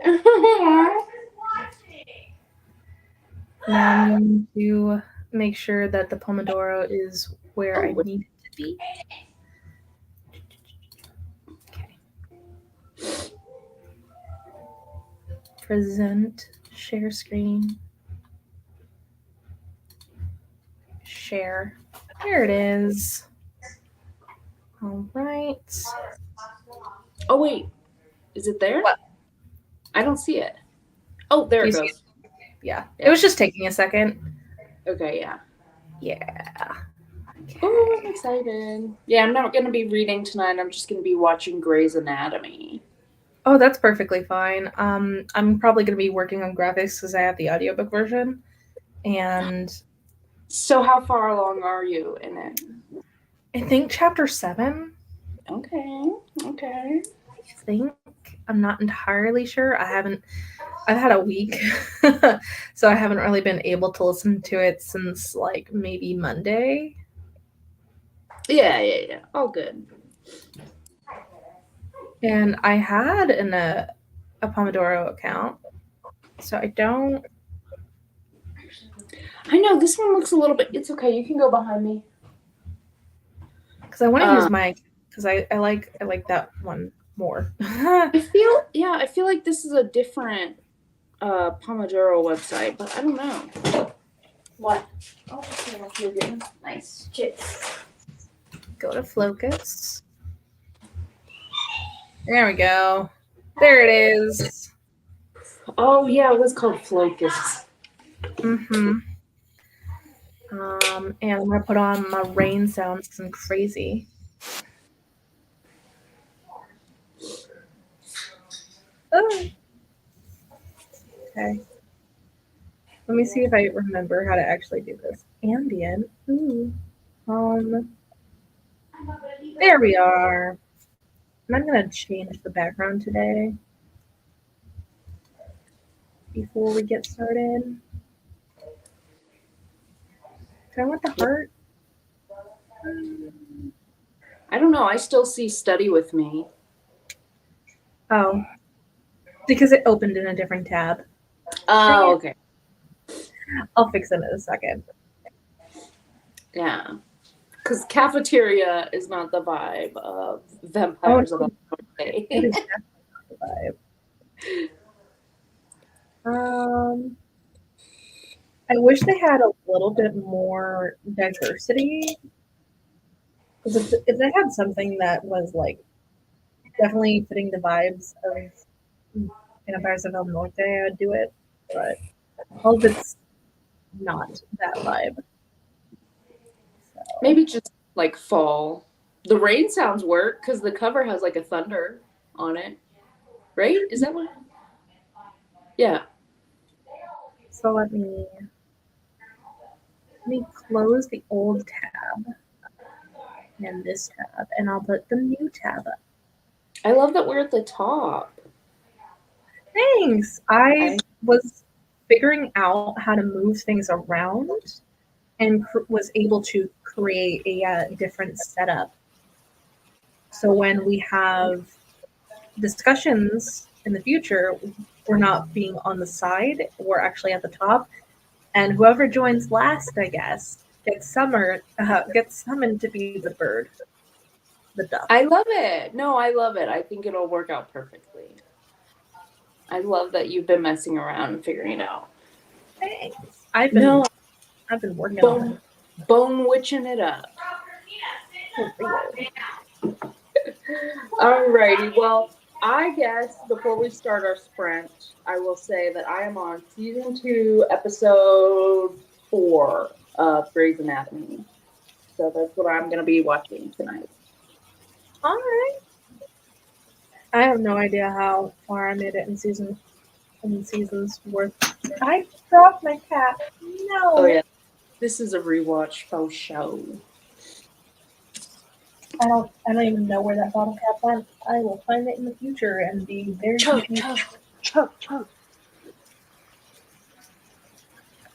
Now I'm going to make sure that the Pomodoro is where I need it to be. Okay. Present, share screen. Share. There it is. All right. Oh, wait. Is it there? What? I don't see it. Oh, there it You see goes. it? Yeah. It was just taking a second. Okay, yeah. Yeah. Oh, I'm Okay. excited. Yeah, I'm not going to be reading tonight. I'm just going to be watching Grey's Anatomy. Oh, that's perfectly fine. I'm probably going to be working on graphics because I have the audiobook version. And So, how far along are you in it? I think chapter 7. Okay, okay. I think. I'm not entirely sure. I've had a week. So I haven't really been able to listen to it since like maybe Monday. Yeah. All good. And I had a Pomodoro account. So I don't. I know this one looks a little bit. It's okay. You can go behind me. Because I want to use Um, my. Because I like that one more. I feel like this is a different Pomodoro website, but I don't know. What? Oh, you're getting nice chits. Go to Focus. There we go. There it is. Oh yeah, it was called Flocus. Mm-hmm. And I'm gonna put on my rain sounds because I'm crazy. Oh, okay. Let me see if I remember how to actually do this. Ambient. Ooh. There we are. And I'm gonna change the background today before we get started. Do I want the heart? I don't know. I still see Study with Me. Oh, because it opened in a different tab. Dang Oh, it. okay. I'll fix it in a second. Yeah. Because cafeteria is not the vibe of Oh, Vampires of the it Norte. is definitely the vibe. I wish they had a little bit more diversity. Because if they had something that was like definitely fitting the vibes of Vampires of El Norte, I'd do it. But all of it's not that vibe. So Maybe just like fall. The rain sounds work because the cover has like a thunder on it. Right? Is that what? Yeah. so let me close the old tab and this tab, and I'll put the new tab up. I love that we're at the top. Thanks. I I was figuring out how to move things around and was able to create a different setup. So when we have discussions in the future, we're not being on the side, we're actually at the top. And whoever joins last, I guess, gets summoned to be the bird, the duck. I love it. No, I love it. I think it'll work out perfectly. I love that you've been messing around and figuring it out. Thanks. I've been No, I've been working on bone bone witching it up. it for real. Alrighty. Well, I guess before we start our sprint, I will say that I am on season 2, episode 4 of Grey's Anatomy. So that's what I'm going to be watching tonight. All right. I have no idea how far I made it in seasons worth. I dropped my cat. Oh, No. yeah. This is a rewatch faux show. I don't even know where that bottle cap went. I will find it in the future and be very Chug, confused. chug, chug, chug.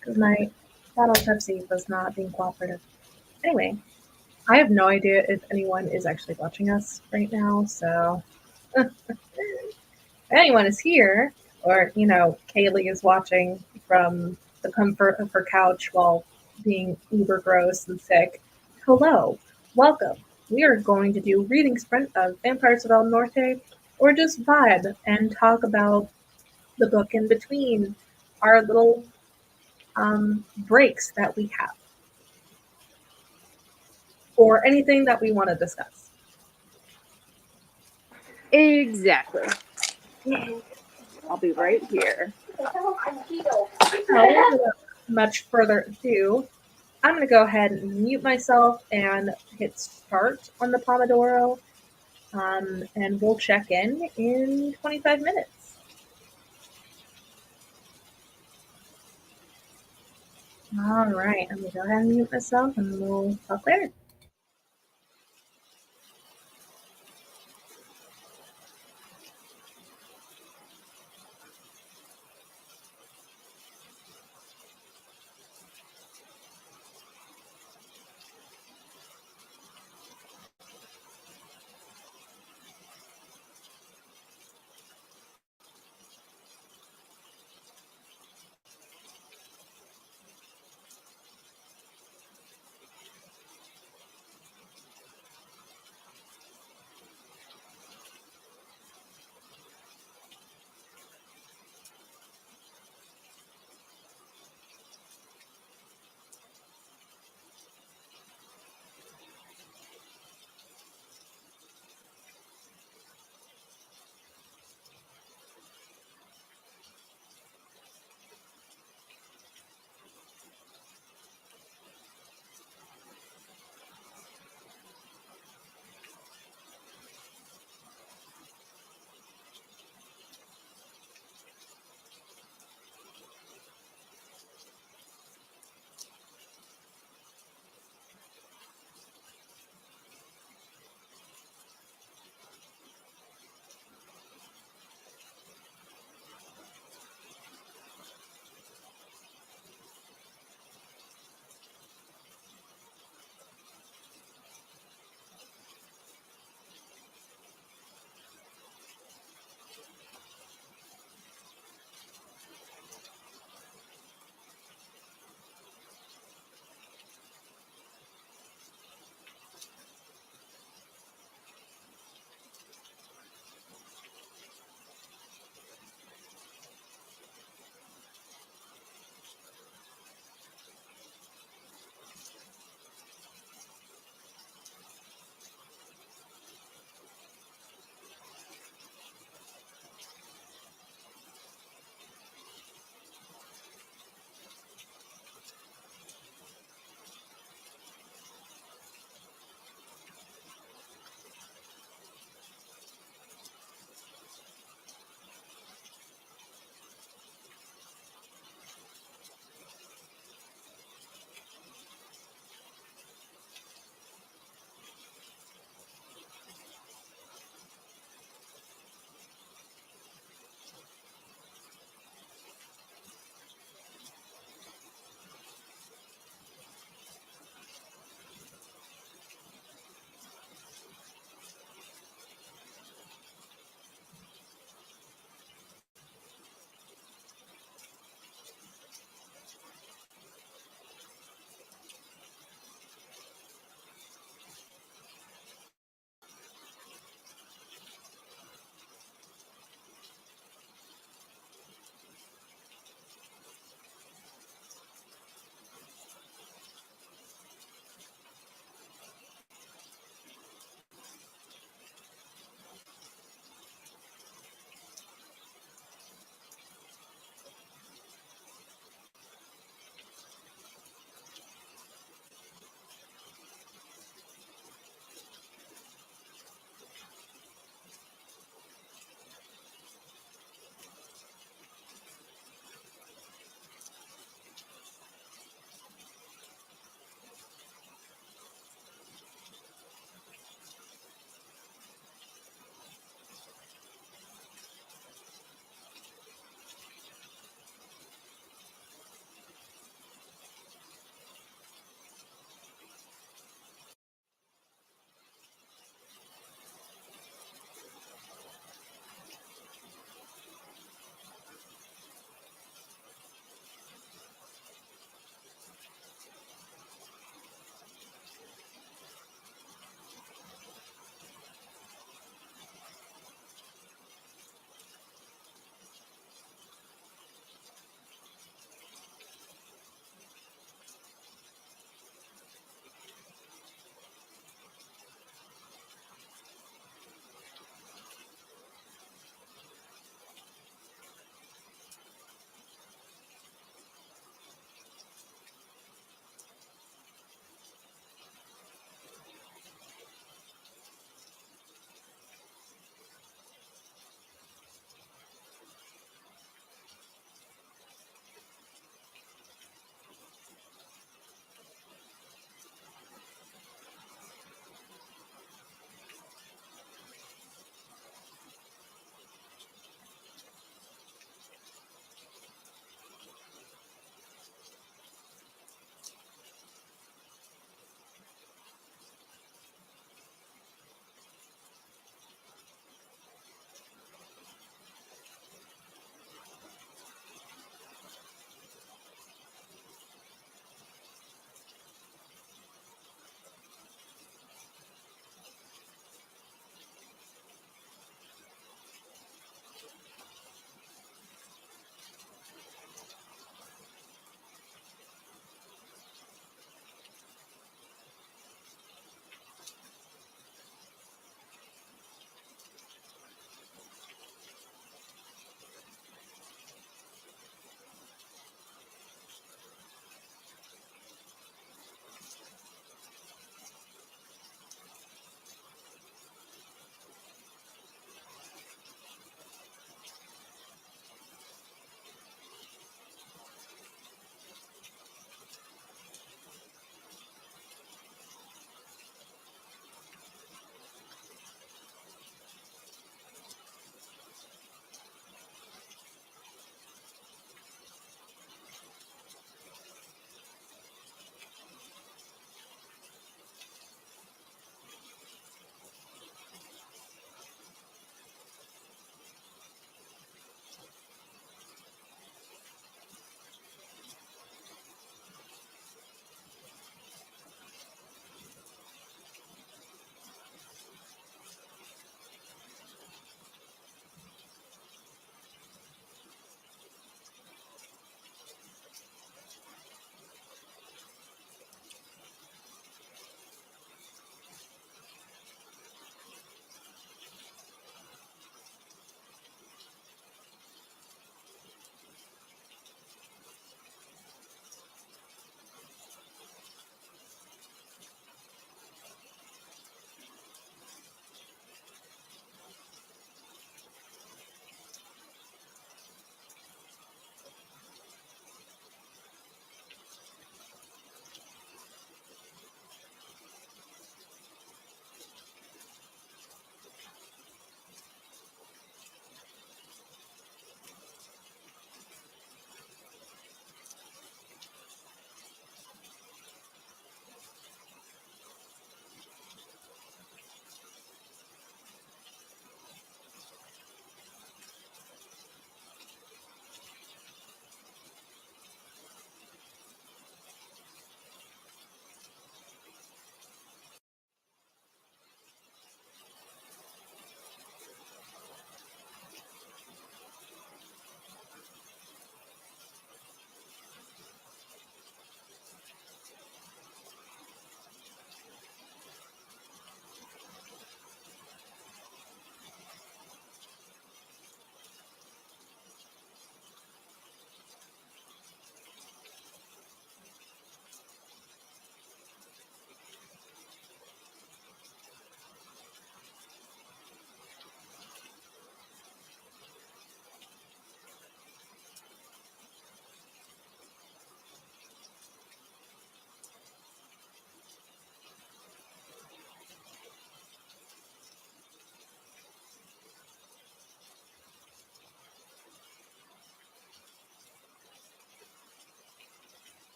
Because my bottle Pepsi was not being cooperative. Anyway, I have no idea if anyone is actually watching us right now, so if anyone is here, Or, Kaylee is watching from the comfort of her couch while being uber gross and sick. Hello, welcome. We are going to do reading sprint of Vampires of El Norte, or just vibe and talk about the book in between our little breaks that we have, or anything that we want to discuss. Exactly. I'll be right here. So, without much further ado, I'm going to go ahead and mute myself and hit start on the Pomodoro, and we'll check in 25 minutes. All right, I'm going to go ahead and mute myself and we'll talk later.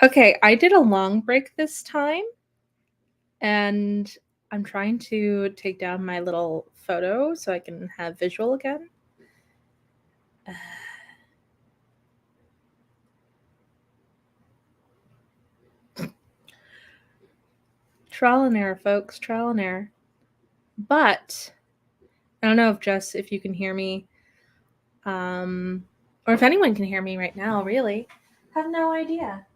Okay, I did a long break this time, and I'm trying to take down my little photo so I can have visual again. Trial and error, folks, trial and error. But I don't know if you can hear me, or if anyone can hear me right now. Really, have no idea.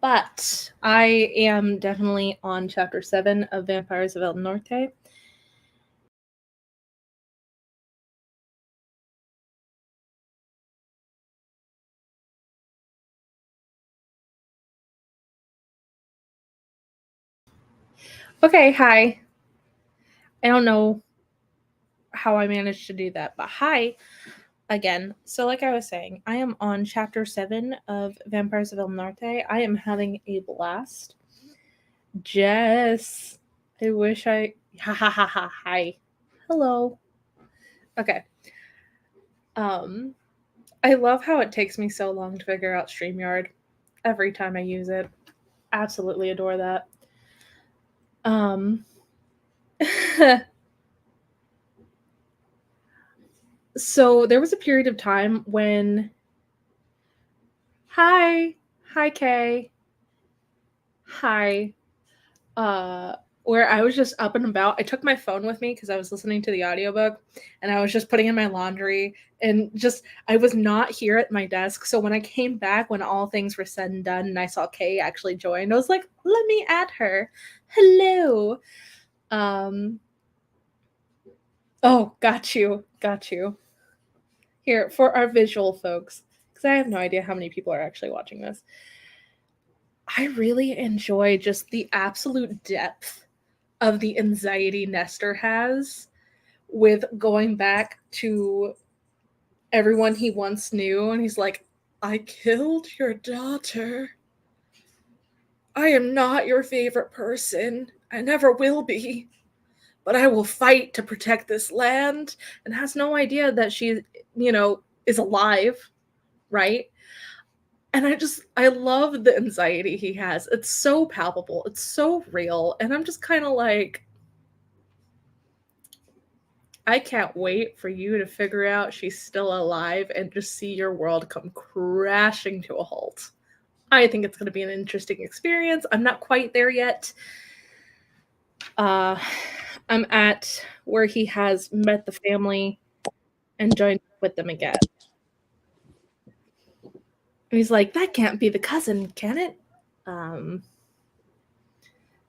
But I am definitely on chapter 7 of Vampires of El Norte. Okay, hi. I don't know how I managed to do that, but hi again. So, like I was saying, I am on chapter 7 of Vampires of El Norte. I am having a blast. Jess, I wish I. Ha ha ha ha. Hi. Hello. Okay. I love how it takes me so long to figure out StreamYard every time I use it. Absolutely adore that. So there was a period of time when hi, hi Kay. Hi. Uh where I was just up and about. I took my phone with me because I was listening to the audiobook and I was just putting in my laundry and just I was not here at my desk. So when I came back when all things were said and done and I saw Kay actually joined, I was like, let me add her. Hello. Oh, got you. Got you. Here, for our visual folks, because I have no idea how many people are actually watching this. I really enjoy just the absolute depth of the anxiety Nestor has with going back to everyone he once knew, and he's like, I killed your daughter. I am not your favorite person. I never will be. But I will fight to protect this land, and has no idea that she, is alive, right? And I love the anxiety he has. It's so palpable. It's so real. And I'm just kind of like, I can't wait for you to figure out she's still alive and just see your world come crashing to a halt. I think it's going to be an interesting experience. I'm not quite there yet. I'm at where he has met the family and joined with them again. And he's like, that can't be the cousin, can it?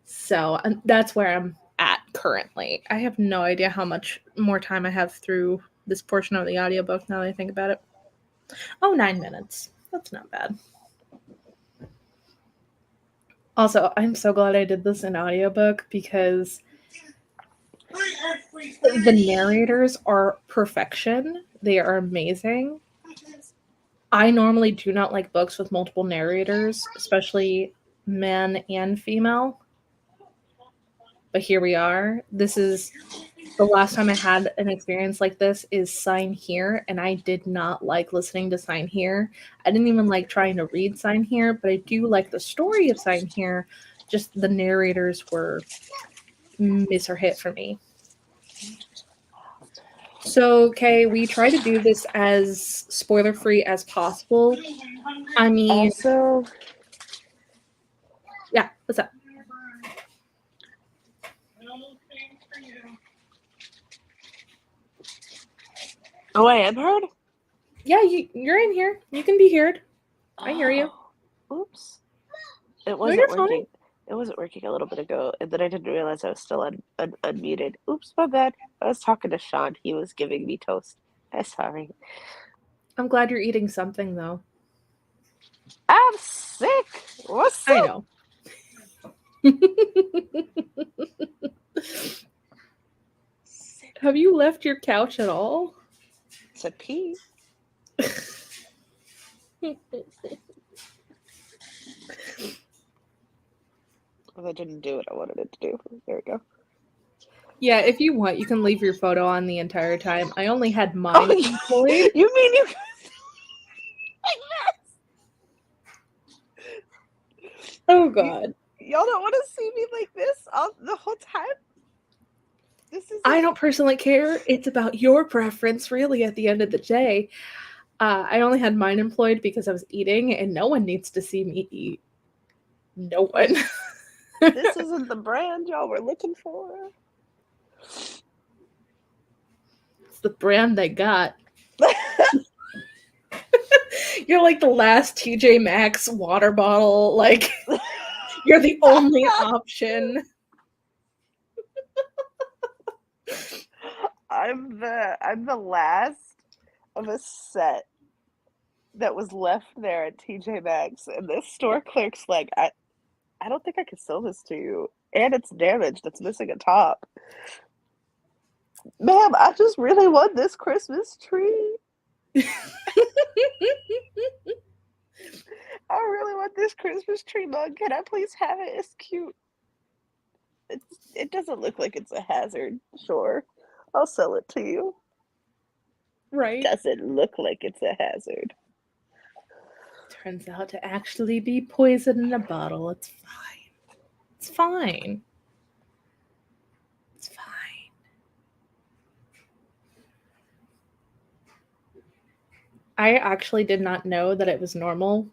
So that's where I'm at currently. I have no idea how much more time I have through this portion of the audiobook now that I think about it. Oh, 9 minutes. That's not bad. Also, I'm so glad I did this in audiobook because the narrators are perfection. They are amazing. I normally do not like books with multiple narrators, especially men and female. But here we are. This is the last time I had an experience like this is Sign Here, and I did not like listening to Sign Here. I didn't even like trying to read Sign Here, but I do like the story of Sign Here. Just the narrators were miss or hit for me. So, okay, we try to do this as spoiler free as possible. I mean, Also, yeah, what's up? oh, I am heard? Yeah, you're in here. You can be heard. I hear you. Oops. It No, wasn't you're working. fine. It wasn't working a little bit ago, and then I didn't realize I was still unmuted. Oops, my bad. I was talking to Sean. He was giving me toast. I'm sorry. I'm glad you're eating something, though. I'm sick. What's I up? know. Have you left your couch at all? To pee. Well, I didn't do what I wanted it to do. There we go. Yeah, if you want, you can leave your photo on the entire time. I only had mine employed. You mean you? Oh God. Y'all don't want to see me like this all the whole time? This is I don't personally care. It's about your preference, really, at the end of the day. I only had mine employed because I was eating, and no one needs to see me eat. No one. this isn't the brand y'all were looking for. It's the brand they got. You're like the last TJ Maxx water bottle. Like, you're the only option. I'm the last of a set that was left there at TJ Maxx, and this store clerk's like, I don't think I can sell this to you, and it's damaged. It's missing a top. Ma'am, I just really want this Christmas tree. I really want this Christmas tree mug. Can I please have it? It's cute. It doesn't look like it's a hazard. Sure, I'll sell it to you. Right. Doesn't look like it's a hazard. Turns out to actually be poison in a bottle. It's fine. It's fine. It's fine. I actually did not know that it was normal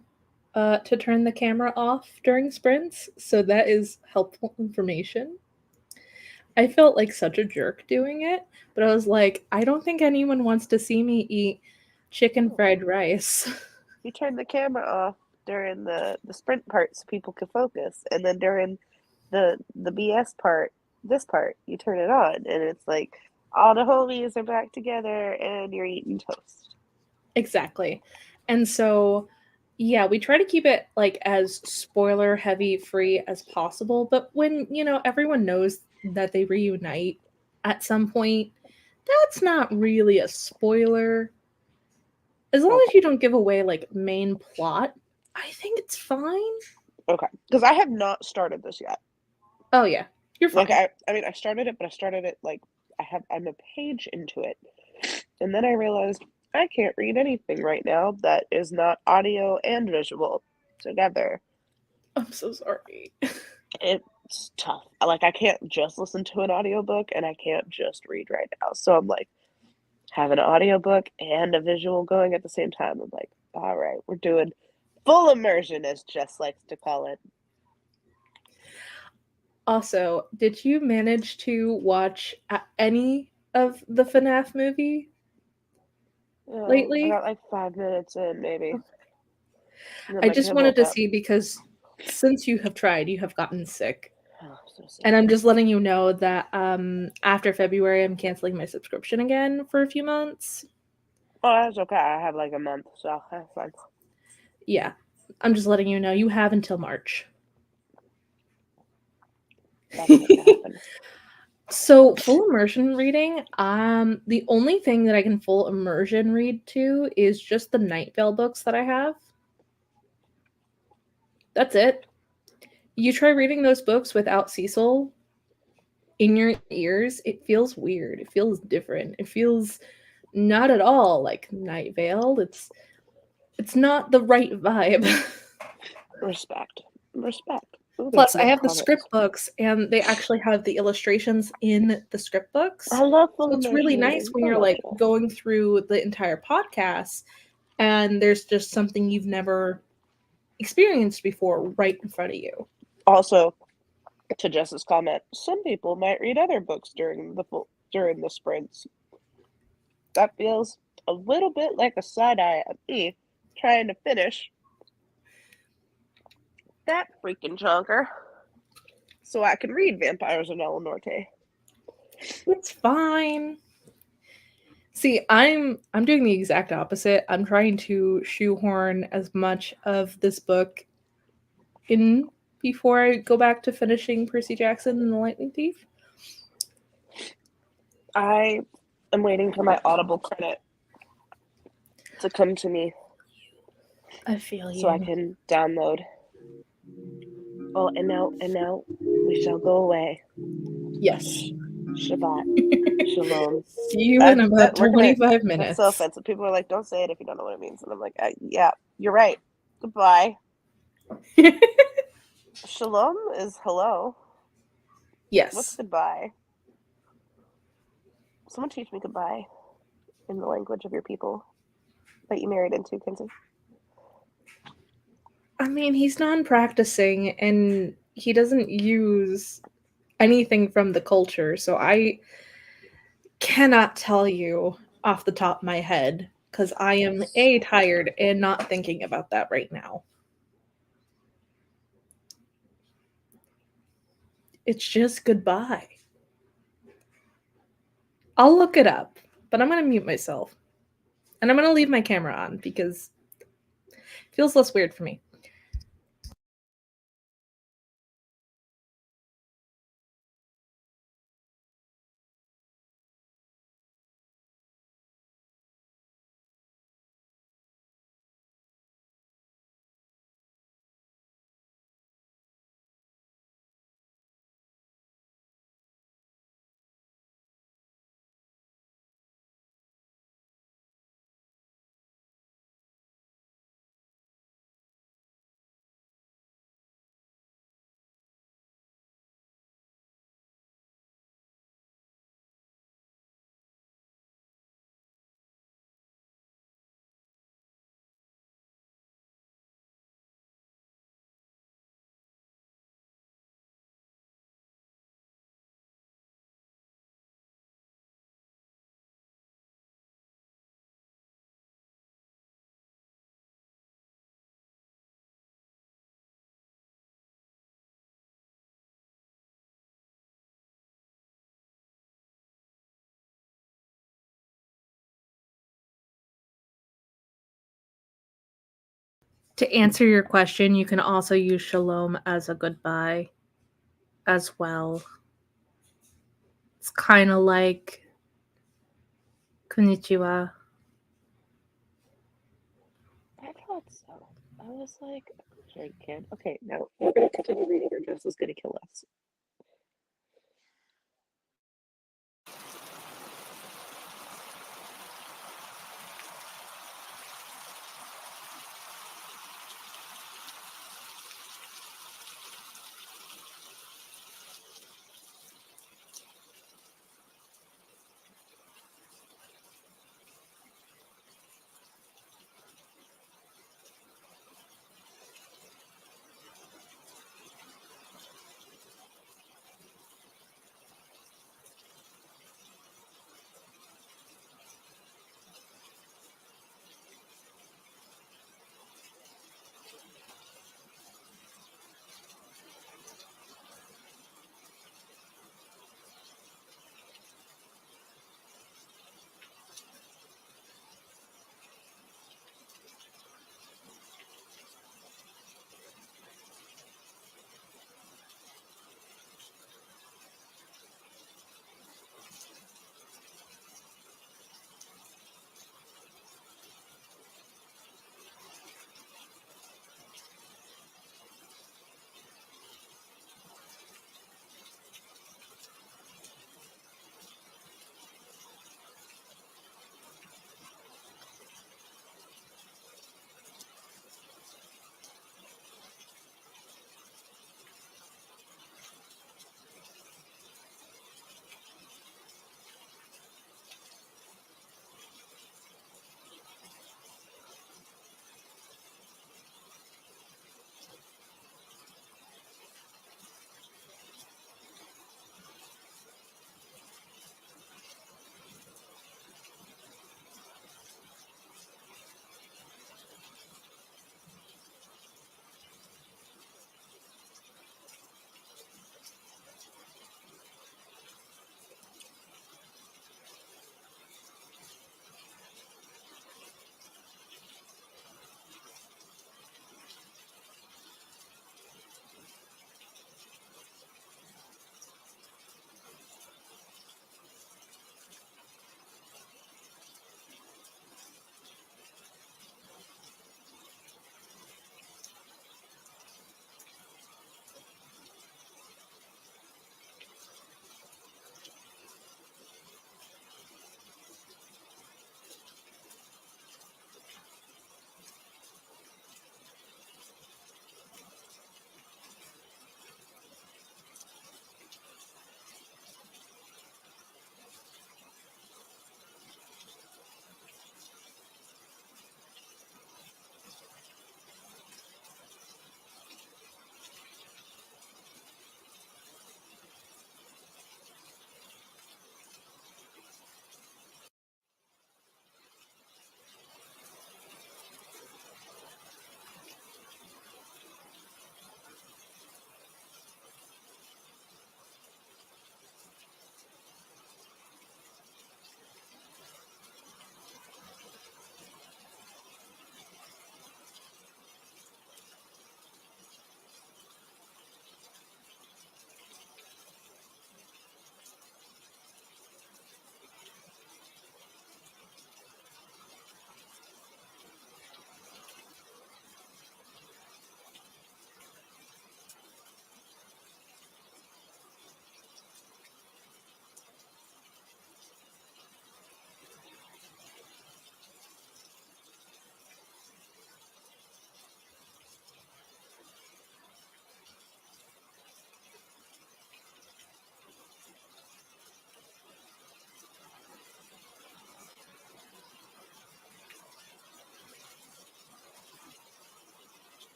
to turn the camera off during sprints, so that is helpful information. I felt like such a jerk doing it, but I was like, I don't think anyone wants to see me eat chicken fried rice. You turn the camera off during the sprint part so people can focus, and then during the BS part, this part, you turn it on, and it's like all the homies are back together, and you're eating toast. Exactly. And so, yeah, we try to keep it like as spoiler heavy free as possible, but when, everyone knows that they reunite at some point, that's not really a spoiler. As long as you don't give away like main plot, I think it's fine. Okay, because I have not started this yet. Oh yeah, you're fine. Like I started it, but I started it like I'm a page into it, and then I realized I can't read anything right now that is not audio and visual together. I'm so sorry. It's tough. Like, I can't just listen to an audiobook, and I can't just read right now. So I'm like, have an audiobook and a visual going at the same time. I'm like, all right, we're doing full immersion, as Jess likes to call it. Also, did you manage to watch any of the FNAF movie lately? I got like 5 minutes in, maybe. I just wanted to see, because since you have tried, you have gotten sick. Oh, so sick. And I'm just letting you know that after February, I'm canceling my subscription again for a few months. Oh, that's okay. I have like a month, so that's fine. Yeah, I'm just letting you know. You have until March. So full immersion reading, the only thing that I can full immersion read to is just the Night Vale books that I have. That's it. You try reading those books without Cecil in your ears, it feels weird. It feels different. It feels not at all like Night Vale. It's not the right vibe. Respect. Ooh, Plus, I have the script books, and they actually have the illustrations in the script books. I love full So it's really nice when you're like going through the entire podcast, and there's just something you've never experienced before right in front of you. Also, to Jess's comment, some people might read other books during the sprints. That feels a little bit like a side eye at me trying to finish that freaking chunker so I can read Vampires in El Norte. It's fine. See, I'm doing the exact opposite. I'm trying to shoehorn as much of this book in before I go back to finishing Percy Jackson and the Lightning Thief. I am waiting for my Audible credit to come to me. I feel you. So I can download. Oh, and now we shall go away. Yes. Shabbat. Shalom. See you in about 25 minutes. That's so offensive. People are like, don't say it if you don't know what it means. And I'm like, yeah, you're right. Goodbye. Shalom is hello. Yes. What's goodbye? Someone teach me goodbye in the language of your people that you married into, Kinsey. I mean, he's non-practicing and he doesn't use anything from the culture, so I cannot tell you off the top of my head because I am tired and not thinking about that right now. It's just goodbye. I'll look it up, but I'm going to mute myself. And I'm going to leave my camera on because it feels less weird for me. To answer your question, you can also use shalom as a goodbye as well. It's kind of like konnichiwa. I thought so. I was like, okay, kid. Okay, no, we're gonna continue reading or Jess is gonna kill us.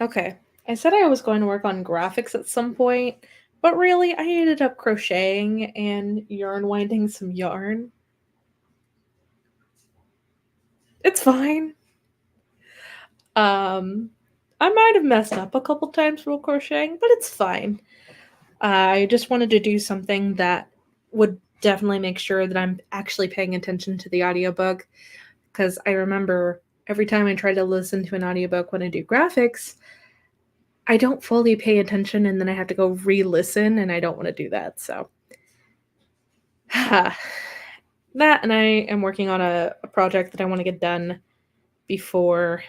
Okay. I said I was going to work on graphics at some point, but really I ended up crocheting and yarn winding some yarn. It's fine. I might have messed up a couple times while crocheting, but it's fine. I just wanted to do something that would definitely make sure that I'm actually paying attention to the audiobook, because I remember every time I try to listen to an audiobook when I do graphics, I don't fully pay attention and then I have to go re-listen and I don't want to do that. So that, and I am working on a project that I want to get done before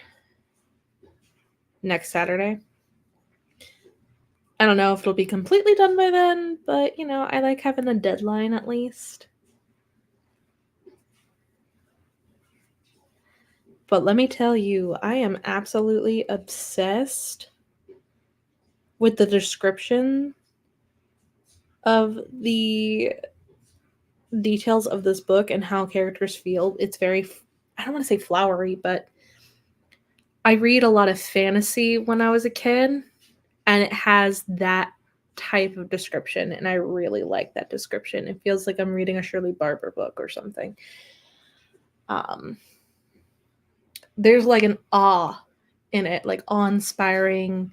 next Saturday. I don't know if it'll be completely done by then, but I like having a deadline at least. But let me tell you, I am absolutely obsessed with the description of the details of this book and how characters feel. It's very, I don't want to say flowery, but I read a lot of fantasy when I was a kid, and it has that type of description, and I really like that description. It feels like I'm reading a Shirley Barber book or something. There's like an awe in it, like awe-inspiring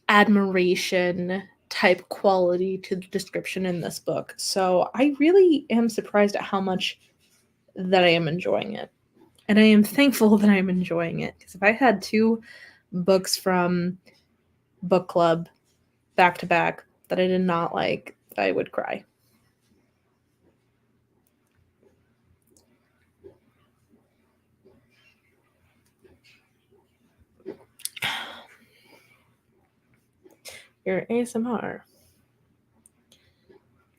admiration type quality to the description in this book. So I really am surprised at how much that I am enjoying it. And I am thankful that I'm enjoying it, because if I had 2 books from book club back to back that I did not like, I would cry. Your ASMR.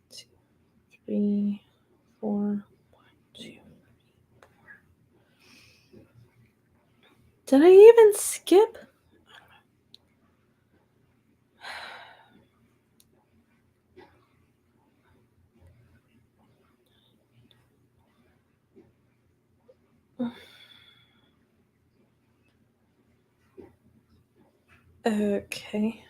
2, 3, 4, 1, 2. Did I even skip? Okay.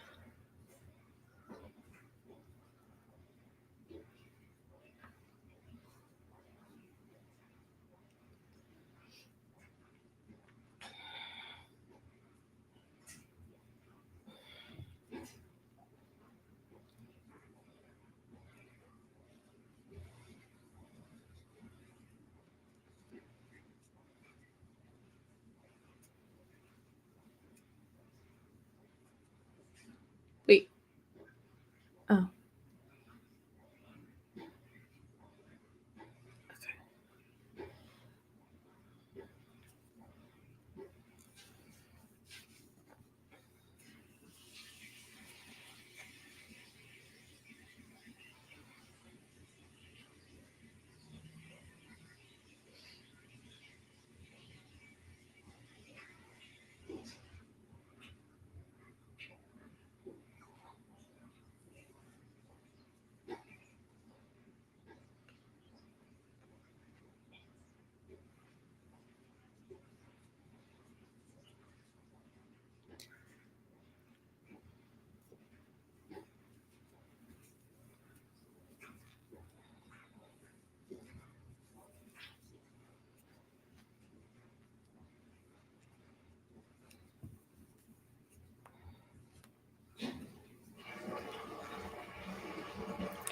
Wait. Oh.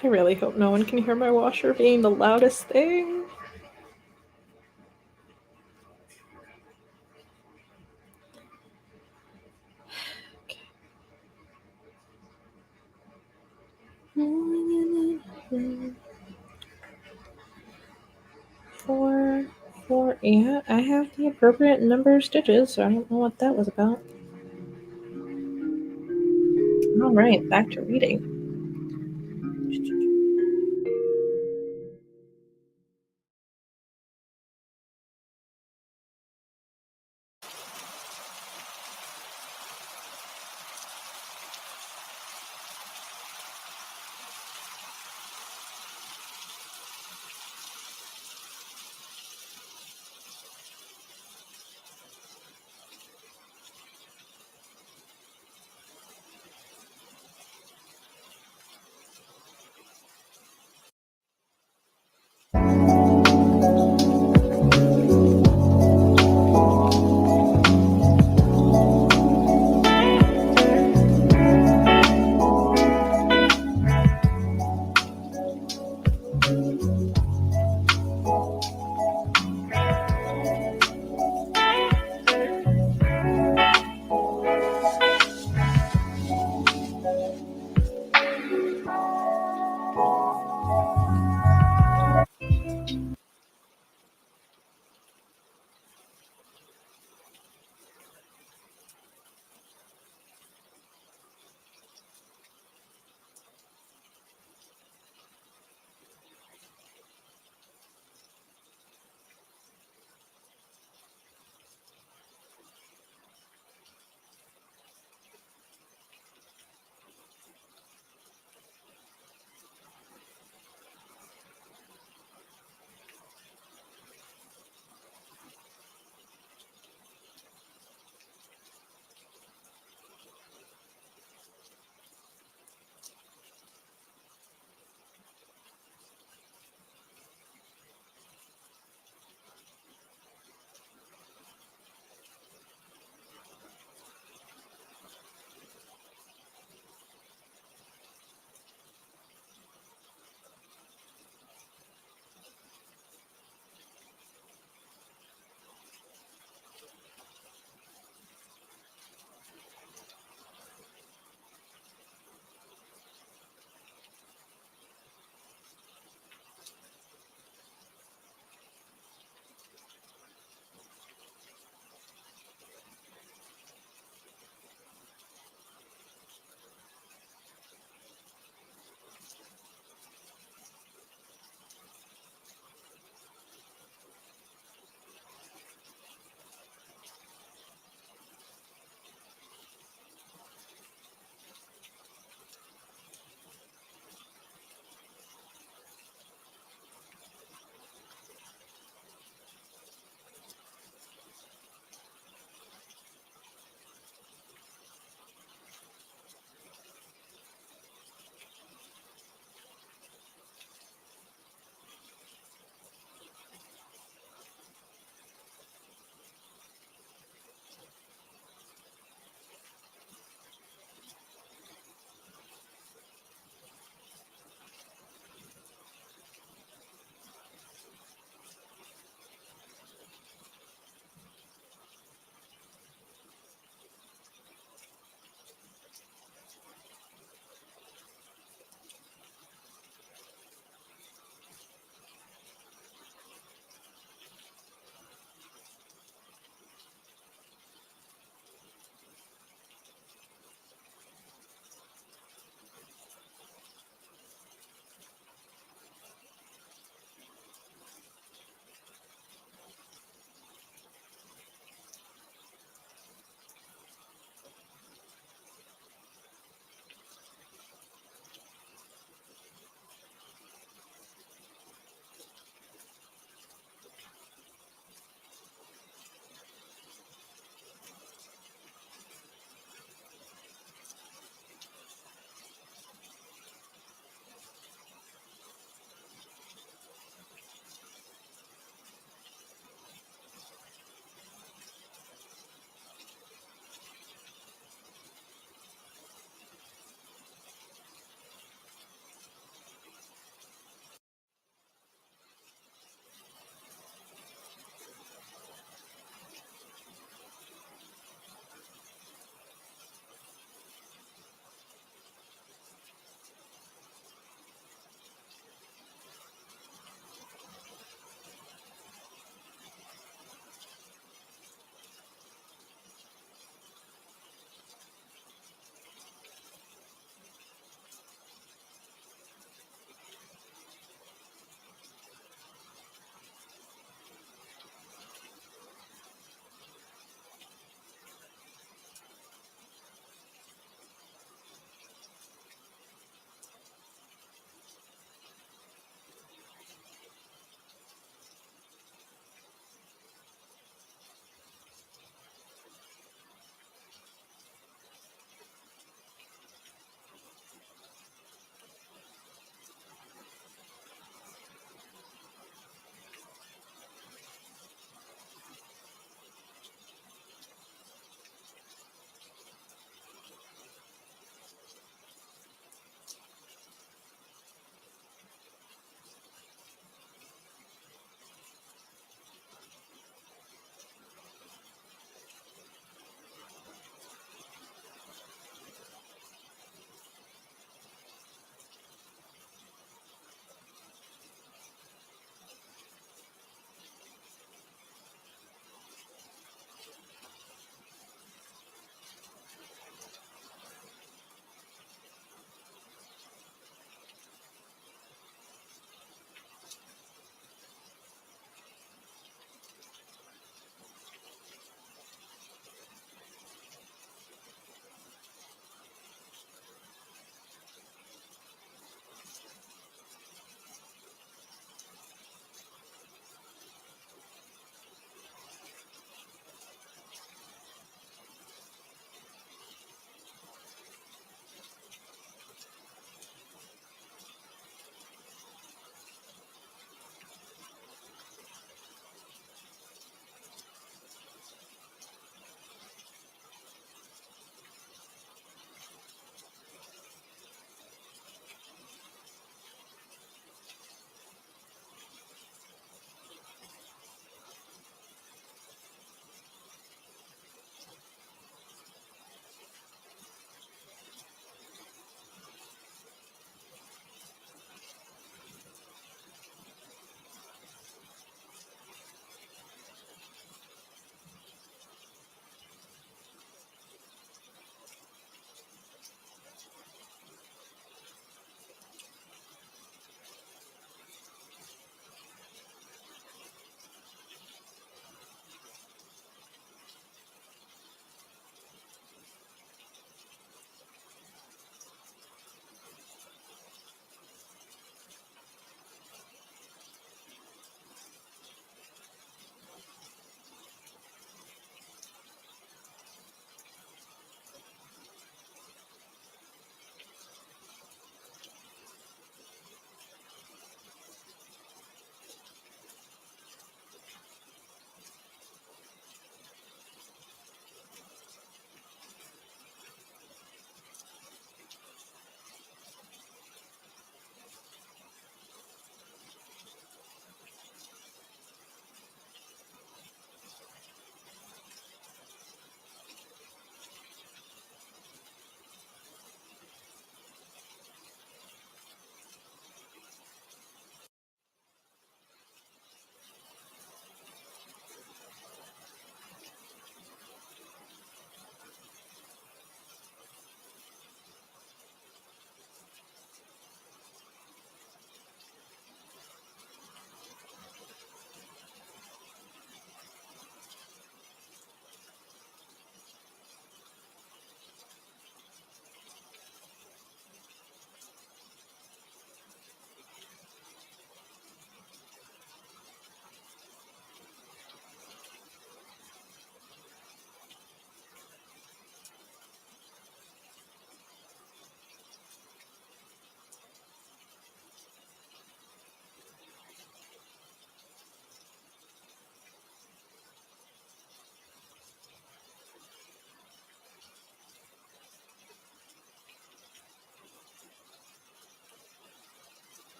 I really hope no one can hear my washer being the loudest thing. Four, four, yeah, I have the appropriate number of stitches, so I don't know what that was about. All right, back to reading.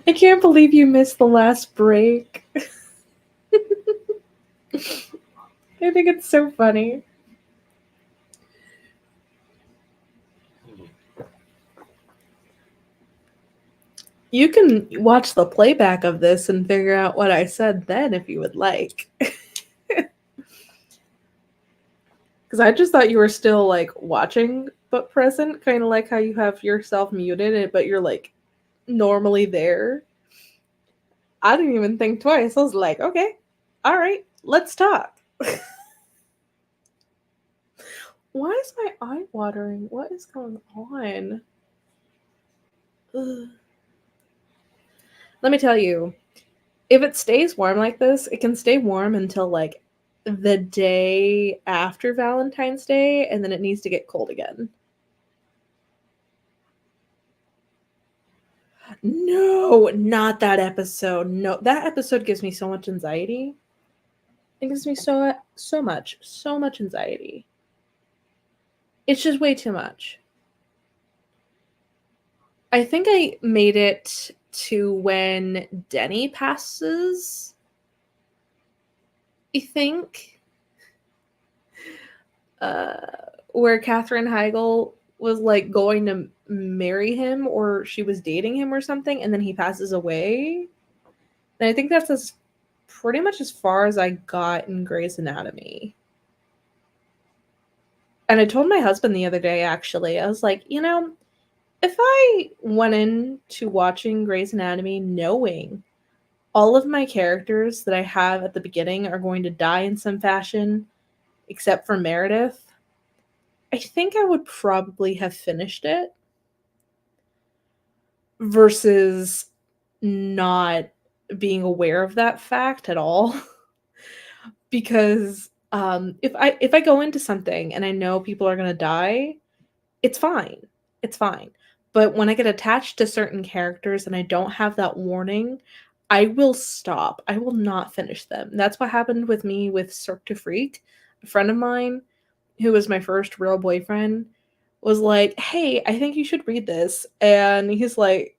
I can't believe you missed the last break. I think it's so funny. You can watch the playback of this and figure out what I said then if you would like. Because I just thought you were still like watching but present, kind of like how you have yourself muted, but you're like normally there. I didn't even think twice. I was like, okay, all right, let's talk. Why is my eye watering? What is going on? Ugh. Let me tell you, if it stays warm like this, it can stay warm until like the day after Valentine's Day, and then it needs to get cold again. No, not that episode. No, that episode gives me so much anxiety. It gives me so much anxiety. It's just way too much. I think I made it to when Denny passes. I think where Katherine Heigl was like going to marry him, or she was dating him or something, and then he passes away. And I think that's pretty much as far as I got in Grey's Anatomy. And I told my husband the other day, actually, I was like, if I went into watching Grey's Anatomy knowing all of my characters that I have at the beginning are going to die in some fashion, except for Meredith, I think I would probably have finished it versus not being aware of that fact at all. Because if I go into something and I know people are gonna die, it's fine. It's fine. But when I get attached to certain characters and I don't have that warning, I will stop. I will not finish them. That's what happened with me with Cirque du Freak. A friend of mine, who was my first real boyfriend, was like, "Hey, I think you should read this." And he's like,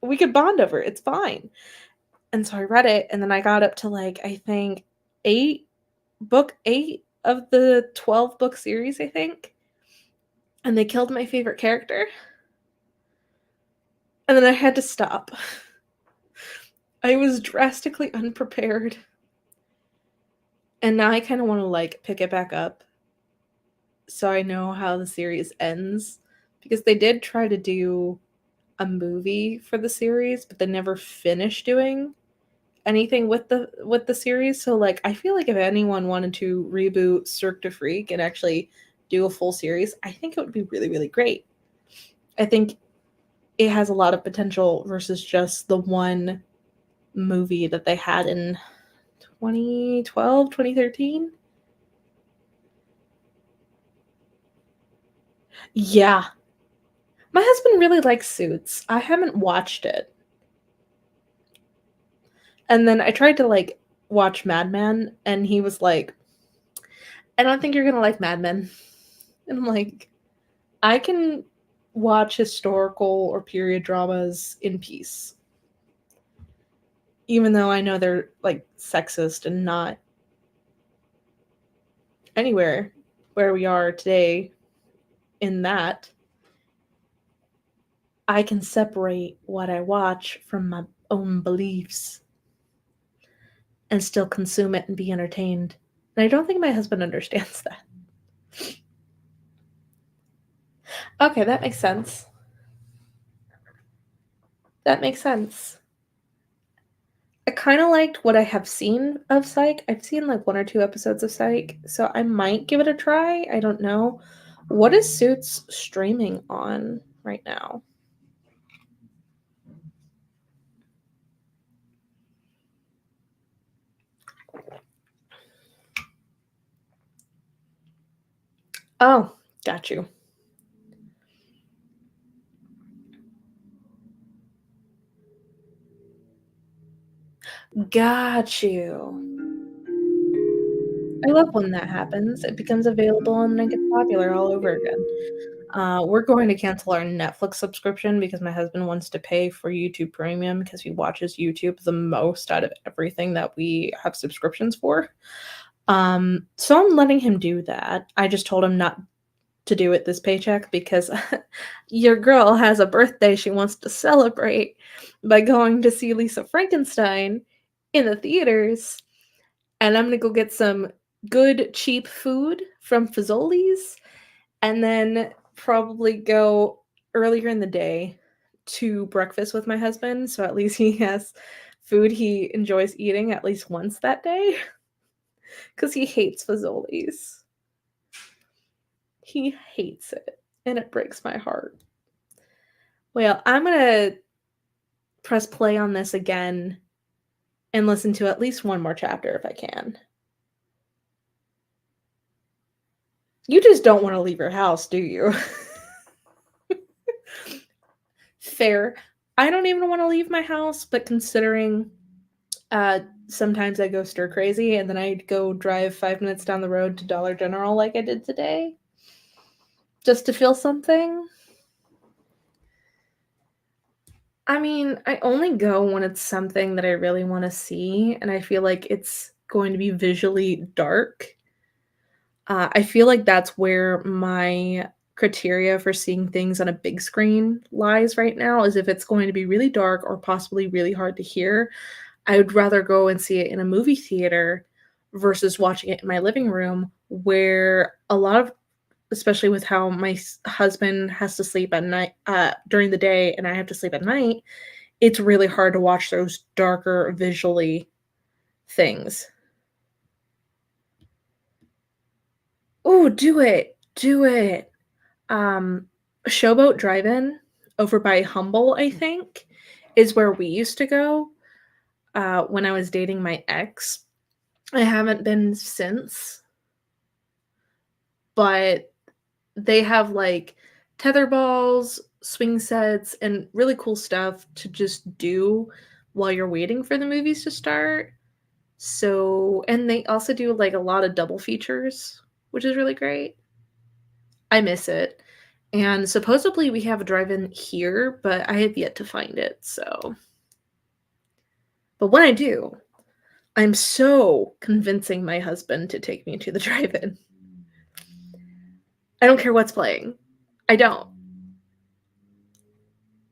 "We could bond over it. It's fine." And so I read it, and then I got up to like, I think book 8 of the 12 book series, I think. And they killed my favorite character. And then I had to stop. I was drastically unprepared. And now I kind of want to like pick it back up so I know how the series ends, because they did try to do a movie for the series, but they never finished doing anything with the series. So like I feel like if anyone wanted to reboot Cirque du Freak and actually do a full series, I think it would be really, really great. I think it has a lot of potential versus just the one movie that they had in 2012, 2013. Yeah. My husband really likes Suits. I haven't watched it. And then I tried to like watch Mad Men, and he was like, "I don't think you're going to like Mad Men." And I'm like, "I can watch historical or period dramas in peace, even though I know they're like sexist and not anywhere where we are today in that. I can separate what I watch from my own beliefs and still consume it and be entertained." And I don't think my husband understands that. Okay, that makes sense. That makes sense. I kind of liked what I have seen of Psych. I've seen like 1 or 2 episodes of Psych, so I might give it a try. I don't know. What is Suits streaming on right now? Oh, got you. Got you. I love when that happens. It becomes available and then it gets popular all over again. We're going to cancel our Netflix subscription because my husband wants to pay for YouTube Premium because he watches YouTube the most out of everything that we have subscriptions for. So I'm letting him do that. I just told him not to do it this paycheck because your girl has a birthday she wants to celebrate by going to see Lisa Frankenstein in the theaters. And I'm gonna go get some good cheap food from Fazoli's and then probably go earlier in the day to breakfast with my husband so at least he has food he enjoys eating at least once that day because he hates Fazoli's. He hates it and it breaks my heart. Well, I'm gonna press play on this again and listen to at least one more chapter if I can. You just don't want to leave your house, do you? Fair. I don't even want to leave my house, but considering sometimes I go stir crazy and then I go drive 5 minutes down the road to Dollar General like I did today just to feel something. I mean, I only go when it's something that I really want to see and I feel like it's going to be visually dark. I feel like that's where my criteria for seeing things on a big screen lies right now, is if it's going to be really dark or possibly really hard to hear. I would rather go and see it in a movie theater versus watching it in my living room, where a lot of, especially with how my husband has to sleep at night during the day and I have to sleep at night, it's really hard to watch those darker visually things. Oh, do it. Do it. Um, Showboat Drive-In over by Humble, I think, is where we used to go when I was dating my ex. I haven't been since, but they have like tetherballs, swing sets, and really cool stuff to just do while you're waiting for the movies to start. So, and they also do like a lot of double features, which is really great. I miss it. And supposedly we have a drive-in here, but I have yet to find it, so. But when I do, I'm so convincing my husband to take me to the drive-in. I don't care what's playing. I don't.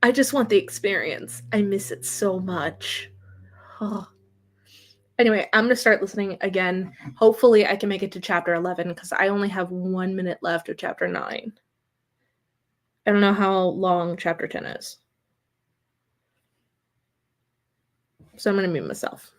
I just want the experience. I miss it so much. Oh. Anyway, I'm going to start listening again. Hopefully I can make it to chapter 11 because I only have 1 minute left of chapter 9. I don't know how long chapter 10 is. So I'm going to mute myself.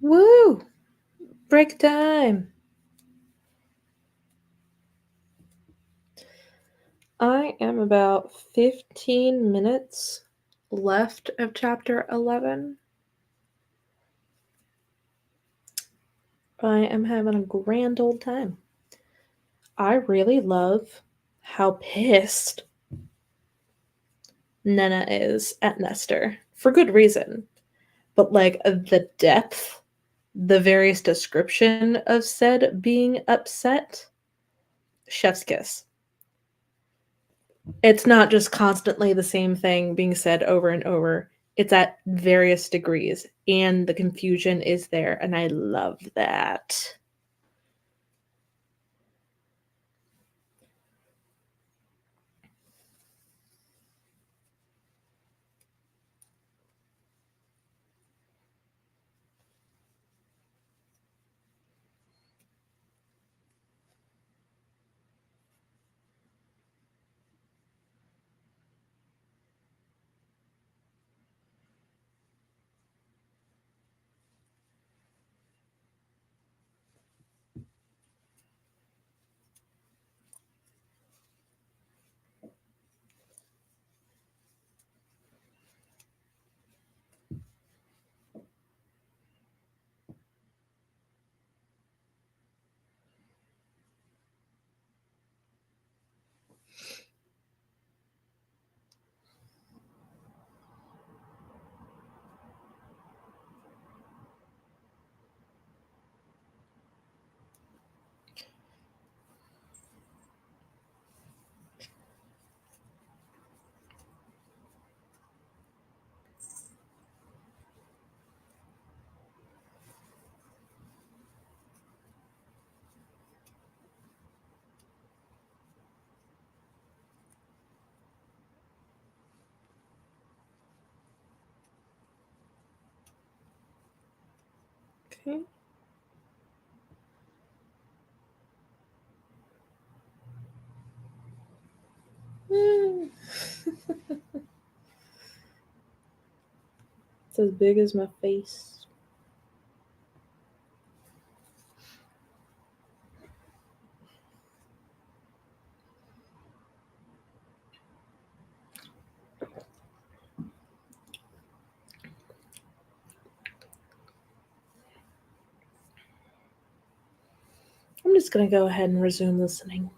Woo! Break time! I am about 15 minutes left of chapter 11. I am having a grand old time. I really love how pissed Nena is at Nestor. For good reason. But, like, the depth, the various description of said being upset, chef's kiss. It's not just constantly the same thing being said over and over. It's at various degrees, and the confusion is there, and I love that. Okay. It's as big as my face. I'm just going to go ahead and resume listening.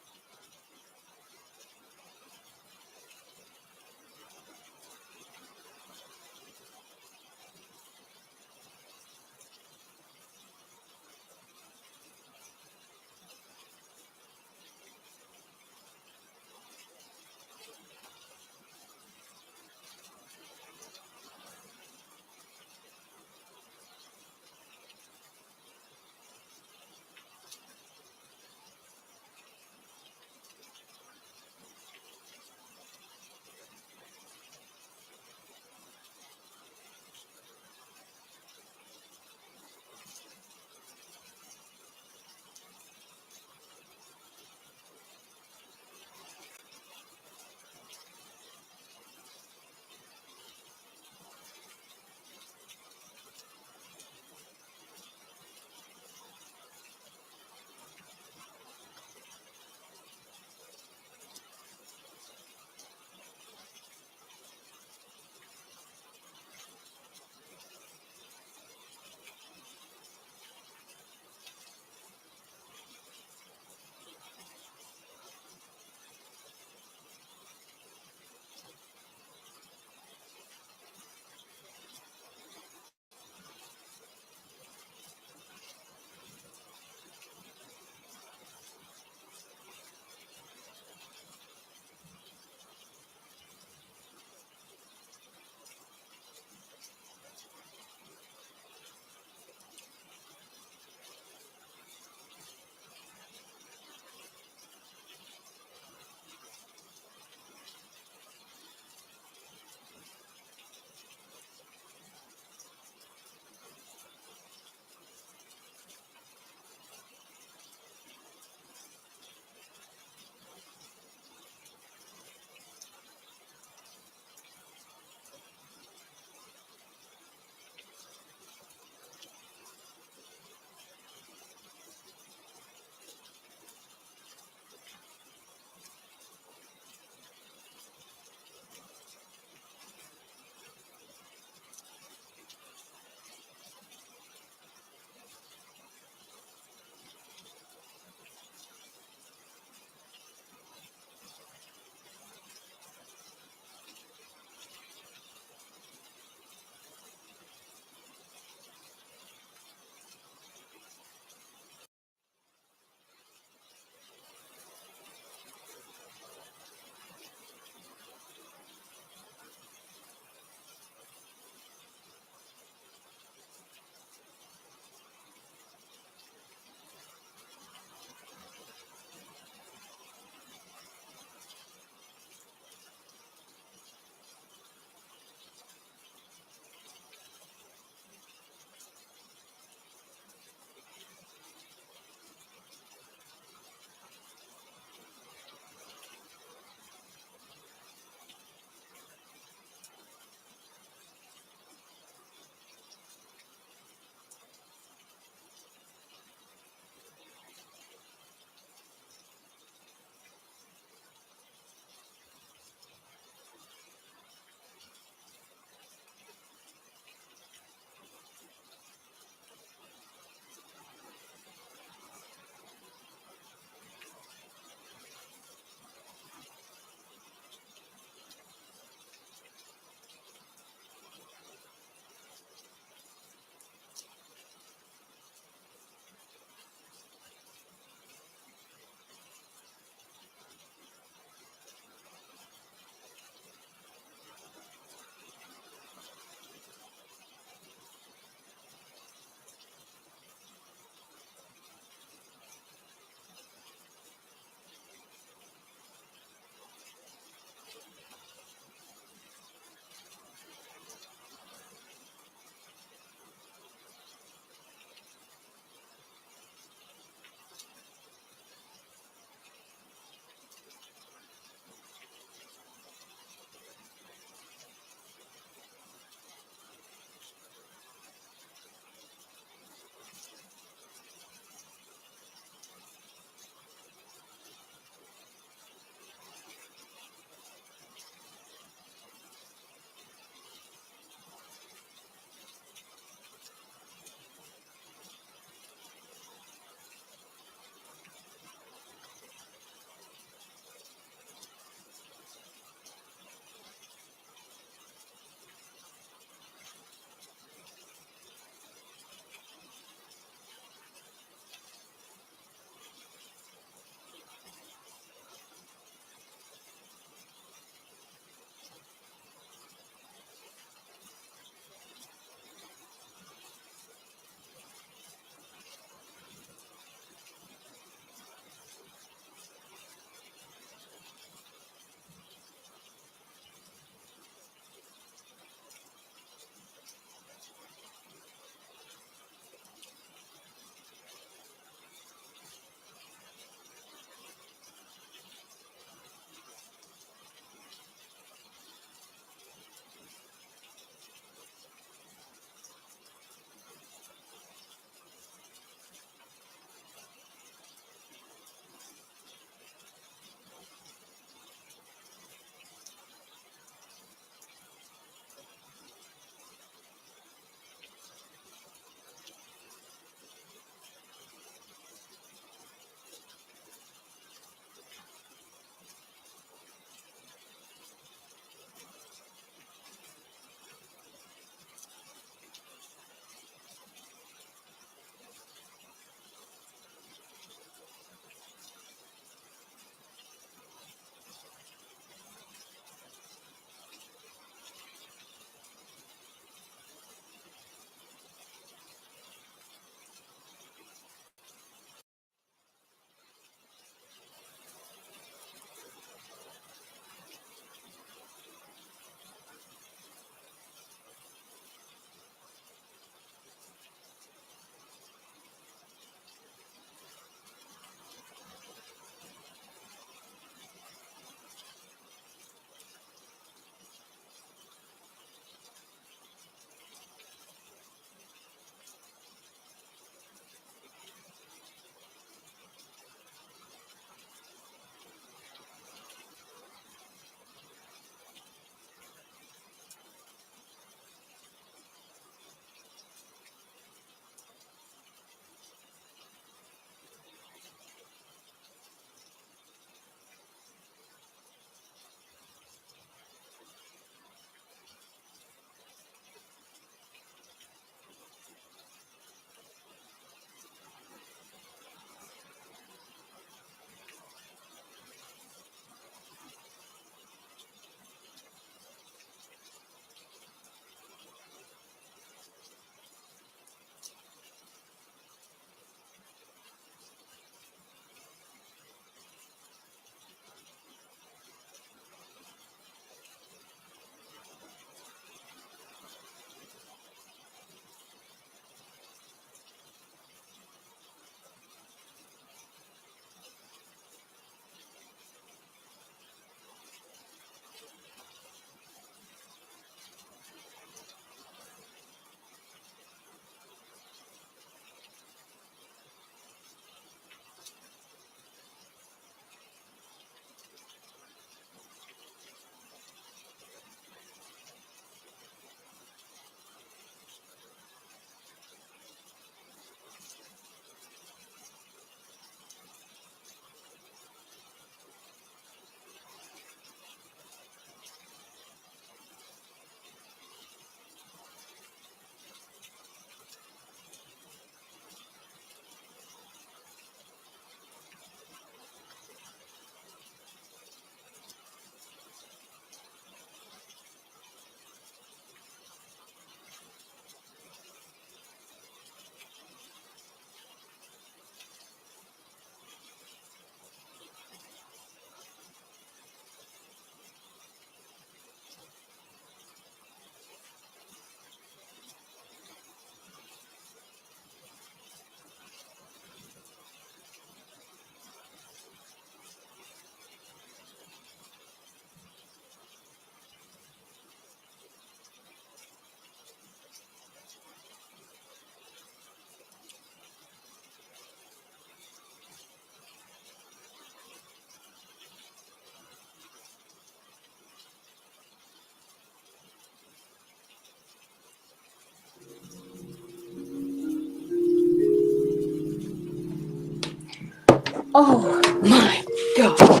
Oh my god.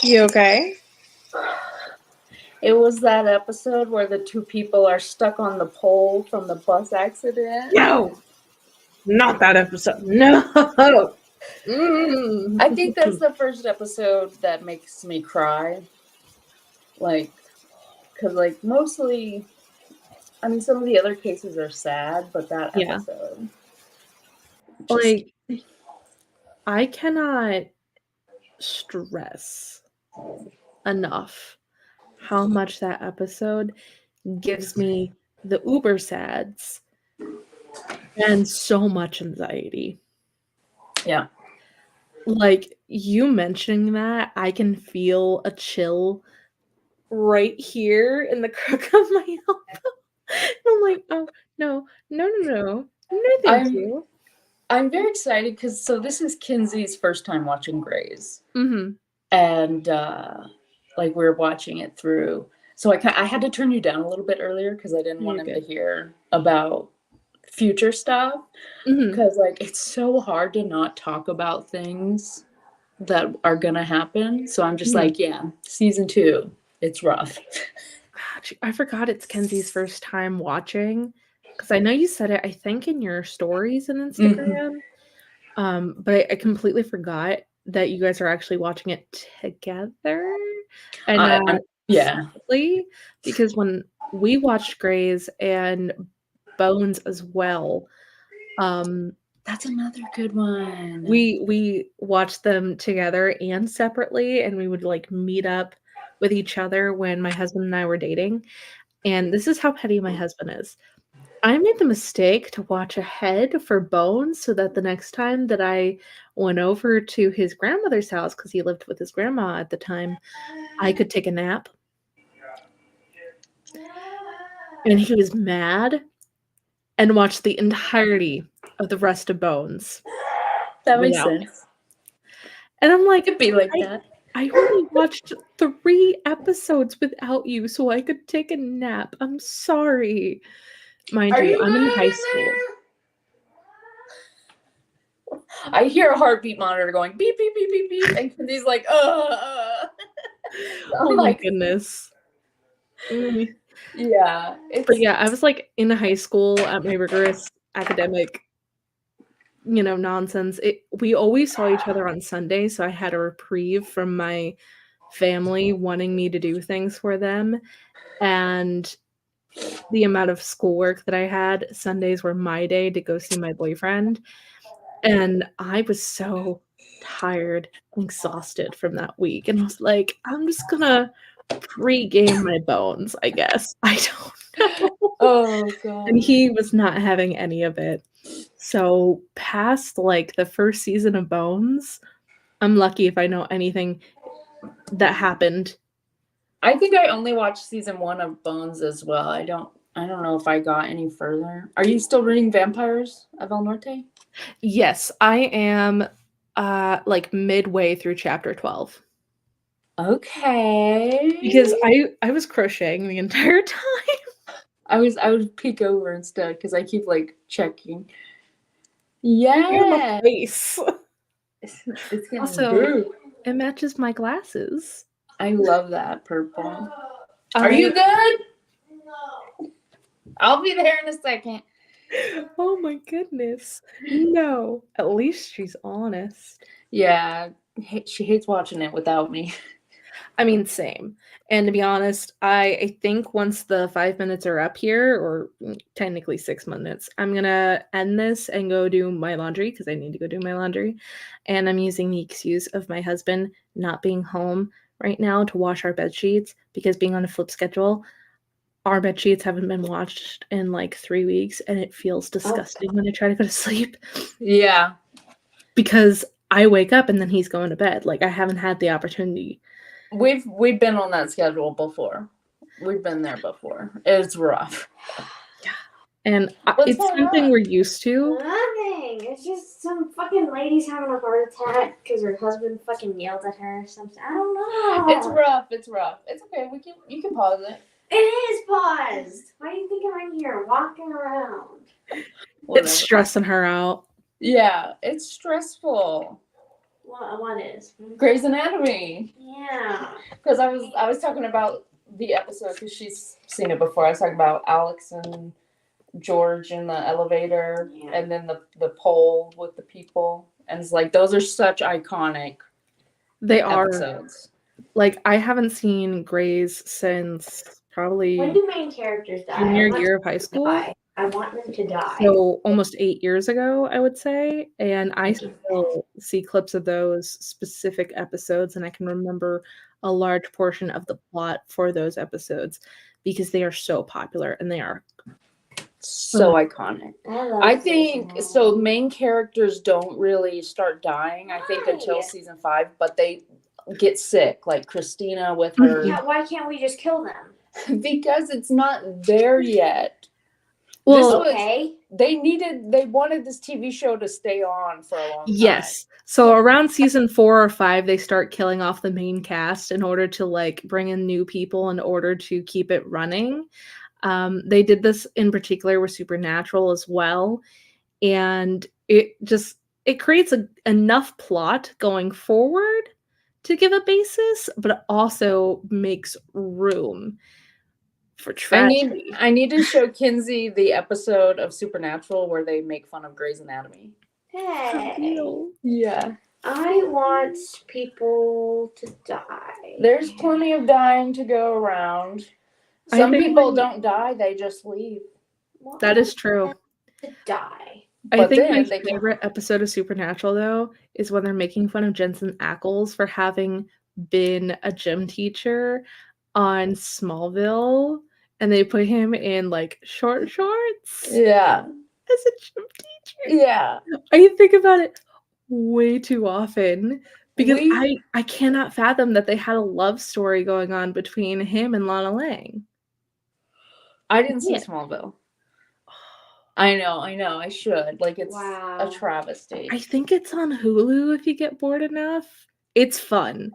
You okay? It was that episode where the two people are stuck on the pole from the bus accident. No, not that episode. No. I think that's the first episode that makes me cry. Like, because, like, mostly, I mean, some of the other cases are sad, but that Yeah. episode. Like, I cannot stress enough how much that episode gives me the uber sads and so much anxiety. Yeah. Like, you mentioning that, I can feel a chill right here in the crook of my elbow. I'm like, oh, no, thank you. I'm very excited because so this is Kinsey's first time watching Grey's. Mm-hmm. And like we're watching it through. So I had to turn you down a little bit earlier because I didn't want him to hear about future stuff. Because like it's so hard to not talk about things that are gonna happen. So I'm just like, yeah, season 2, it's rough. I forgot it's Kenzie's first time watching because I know you said it, I think, in your stories on Instagram. But I completely forgot that you guys are actually watching it together and not separately. Because when we watched Grey's and Bones as well, that's another good one. We watched them together and separately, and we would like meet up with each other when my husband and I were dating. And this is how petty my husband is. I made the mistake to watch ahead for Bones so that the next time that I went over to his grandmother's house, because he lived with his grandma at the time, I could take a nap. And he was mad and watched the entirety of the rest of Bones. That makes sense. And I'm like, it'd be like that. I only watched 3 episodes without you so I could take a nap. I'm sorry. Mind you, I'm in high school. I hear a heartbeat monitor going beep, beep, beep, beep, beep. And he's like, Oh my goodness. Yeah. But yeah, I was like in high school at my rigorous academic, nonsense. We always saw each other on Sunday, so I had a reprieve from my family wanting me to do things for them. And the amount of schoolwork that I had, Sundays were my day to go see my boyfriend. And I was so tired and exhausted from that week. And I was like, I'm just gonna pre-game my Bones, I guess. I don't know. Oh god. And he was not having any of it. So past like the first season of Bones, I'm lucky if I know anything that happened. I think I only watched season 1 of Bones as well. I don't know if I got any further. Are you still reading Vampires of El Norte? Yes, I am like midway through chapter 12. Okay. Because I was crocheting the entire time. I would peek over instead because I keep like checking. Yeah. You're my face. It's getting Also, big. it matches my glasses. I love that purple. Are you good? No. I'll be there in a second. Oh my goodness. No. At least she's honest. Yeah. She hates watching it without me. I mean, same. And to be honest, I think once the 5 minutes are up here, or technically 6 minutes, I'm going to end this and go do my laundry because I need to go do my laundry. And I'm using the excuse of my husband not being home right now to wash our bed sheets because being on a flip schedule, our bed sheets haven't been washed in like 3 weeks and it feels disgusting when I try to go to sleep. Yeah. Because I wake up and then he's going to bed. Like I haven't had the opportunity. We've been on that schedule before. We've been there before. It's rough. Yeah. And it's something we're used to. Nothing. It's just some fucking lady's having a heart attack because her husband fucking yelled at her or something. I don't know. It's rough. It's rough. It's okay. You can pause it. It is paused. Why do you think I'm in here walking around? Whatever. It's stressing her out. Yeah, it's stressful. What is? Grey's Anatomy. Yeah. Because I was talking about the episode because she's seen it before. I was talking about Alex and George in the elevator, Yeah. and then the pole with the people, and it's like those are such iconic They are. episodes. Like, I haven't seen Grey's since probably When do main characters die? junior I want year of high them to school. die. I want them to die. So almost 8 years ago, I would say. And I Thank you. still see clips of those specific episodes, and I can remember a large portion of the plot for those episodes because they are so popular and they are. So iconic. love I Grey's think Anatomy. so. Main characters don't really start dying. I think until Why? season 5, but they get sick, like Christina with her. Yeah, why can't we just kill them? Because it's not there yet. Well, Okay. They wanted this TV show to stay on for a long time. yes. So around season 4 or 5, they start killing off the main cast in order to like bring in new people in order to keep it running. They did this in particular with Supernatural as well, and it creates enough plot going forward to give a basis, but it also makes room for tragedy. I need to show Kinsey the episode of Supernatural where they make fun of Grey's Anatomy. Hey. Yeah. I want people to die. There's plenty of dying to go around. I Some think people when- don't die, they just leave. Well, That is true. I want them to die. I But think then my they can- favorite episode of Supernatural, though, is when they're making fun of Jensen Ackles for having been a gym teacher on Smallville, and they put him in like short shorts Yeah. as a gym teacher. Yeah. I think about it way too often because We- I cannot fathom that they had a love story going on between him and Lana Lang. I didn't see Yeah. Smallville. I know. I should. Like, it's Wow. a travesty. I think it's on Hulu if you get bored enough. It's fun.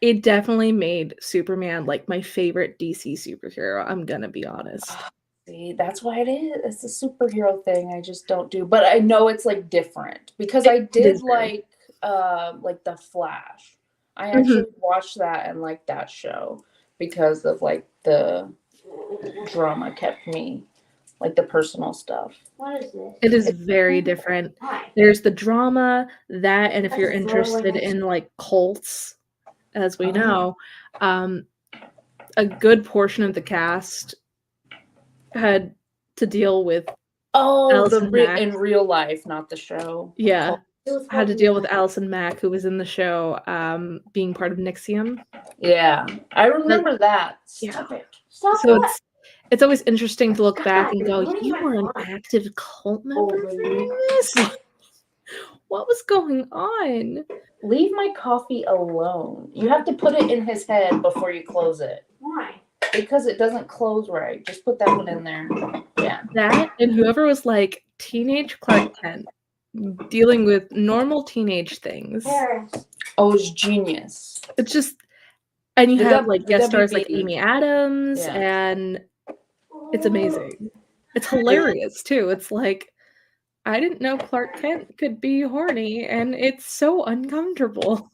It definitely made Superman like my favorite DC superhero. I'm gonna be honest. See, that's why it is. It's a superhero thing I just don't do. But I know it's like different because I It did is very- like The Flash. I actually watched that and liked that show because of like the drama kept me, like the personal stuff. What is this? It is very different. Why? There's the drama, that, and if That's you're so interested like- in like cults, as we Oh. know, a good portion of the cast had to deal with Oh, Allison Mack. in real life, not the show. yeah. It was Had to called deal with Moonlight. Allison Mack, who was in the show, being part of Nixium. Yeah, I remember that. Yeah. Stop it. Stop So it. it's always interesting to look back God, and go, you're ruining you my were an fun. active cult member Oh, during this? What was going on? Leave my coffee alone. You have to put it in his head before you close it. Why? Because it doesn't close right. Just put that one in there. Yeah. That and whoever was like teenage Clark Kent dealing with normal teenage things. Paris. Oh, it's genius. It's just, and you The have W- like the guest stars like WB. Amy Adams, Yeah. and it's amazing. It's hilarious too. It's like, I didn't know Clark Kent could be horny, and it's so uncomfortable.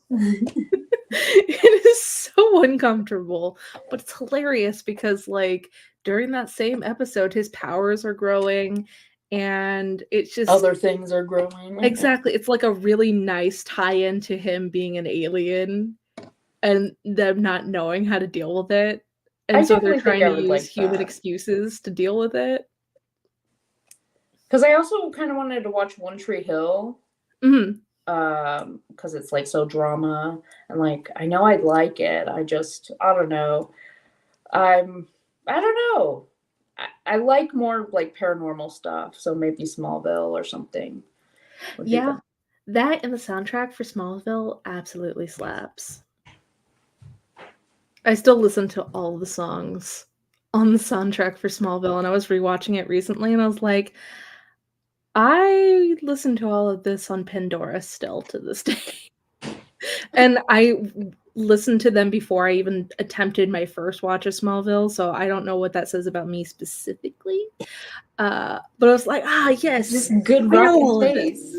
It is so uncomfortable, but it's hilarious because, like, during that same episode, his powers are growing, and it's just Other things are growing. exactly. It's like a really nice tie-in to him being an alien and them not knowing how to deal with it, and I so they're definitely think trying I to would use like human that. excuses to deal with it. Because I also kind of wanted to watch One Tree Hill. Mhm. Because it's like so drama and like I know I'd like it. I don't know. I don't know. I like more like paranormal stuff, so maybe Smallville or something. would be Yeah, the- that and the soundtrack for Smallville absolutely slaps. I still listen to all the songs on the soundtrack for Smallville, and I was rewatching it recently, and I was like, I listen to all of this on Pandora still to this day. And I listened to them before I even attempted my first watch of Smallville, so I don't know what that says about me specifically. But I was like, yes, Just good I know rock all of taste.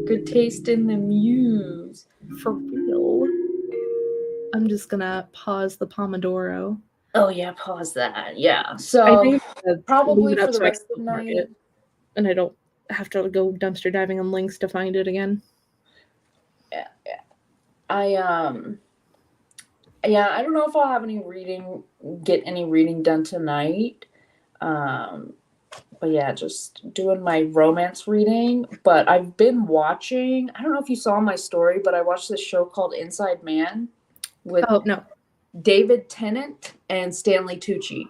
Good taste in the muse. for real. I'm just gonna pause the Pomodoro. Oh yeah, pause that. Yeah. I So think I'm gonna probably leave it for up the so I rest can of the bookmark night. it, and I don't have to go dumpster diving on links to find it again. Yeah. I I don't know if I'll have get any reading done tonight. But yeah, just doing my romance reading. But I've been watching, I don't know if you saw my story, but I watched this show called Inside Man with Oh no. David Tennant and Stanley Tucci.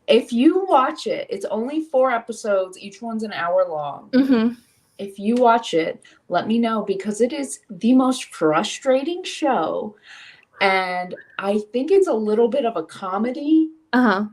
If you watch it, it's only 4 episodes, each one's an hour long. Mm-hmm. If you watch it, let me know, because it is the most frustrating show. And I think it's a little bit of a comedy, Uh-huh.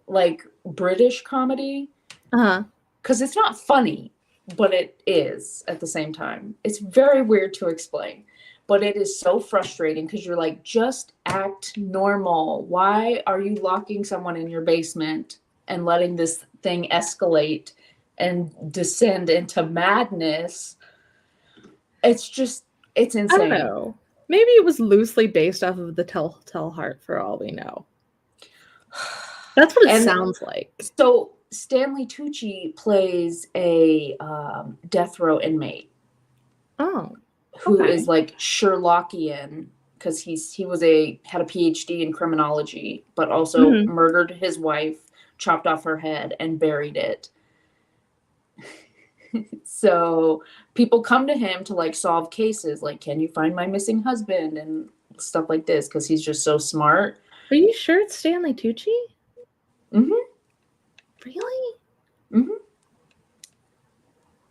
like British comedy, Uh-huh. because it's not funny, but it is at the same time. It's very weird to explain, but it is so frustrating because you're like, just act normal. Why are you locking someone in your basement and letting this thing escalate and descend into madness? It's insane. I don't know. Maybe it was loosely based off of the Telltale Heart, for all we know. That's what it sounds like. So Stanley Tucci plays a death row inmate. Oh, who okay. is like Sherlockian, because he had a PhD in criminology, but also murdered his wife, chopped off her head, and buried it. So people come to him to like solve cases, like, can you find my missing husband, and stuff like this, because he's just so smart. Are you sure it's Stanley Tucci? Mm-hmm. Really? Mm-hmm.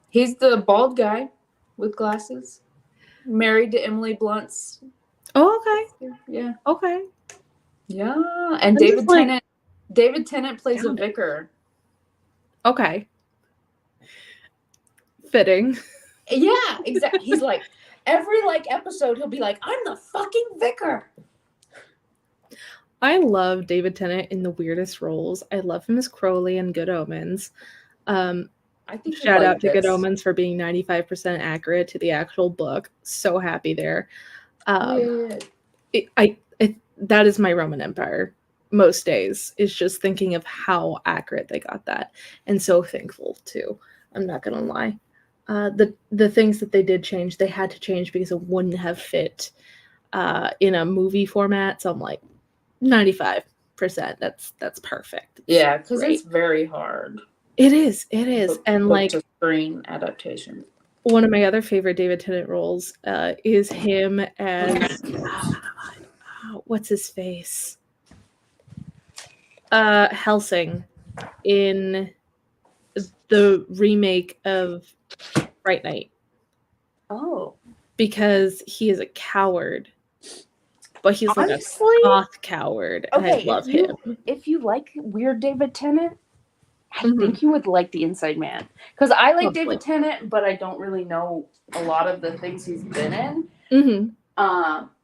He's the bald guy with glasses, married to Emily Blunt's. Oh, okay. Yeah. Okay. Yeah. And David Tennant plays a vicar. Okay. Fitting. Yeah, exactly. He's like, every episode he'll be like, I'm the fucking vicar. I love David Tennant in the weirdest roles. I love him as Crowley in Good Omens. I think shout out to Good Omens for being 95% accurate to the actual book. So happy there. That is my Roman Empire most days, is just thinking of how accurate they got that, and so thankful too. I'm not gonna lie. The things that they did change, they had to change because it wouldn't have fit in a movie format. So I'm like 95%. That's perfect. Yeah, because it's very hard. It is. And like to screen adaptation. One of my other favorite David Tennant roles is him as what's his face? Helsing in the remake of Fright Night. Oh. Because he is a coward. But he's like a goth coward. And I love him. If you like weird David Tennant, I think you would like The Inside Man. Because I like David Tennant, but I don't really know a lot of the things he's been in. Mm-hmm.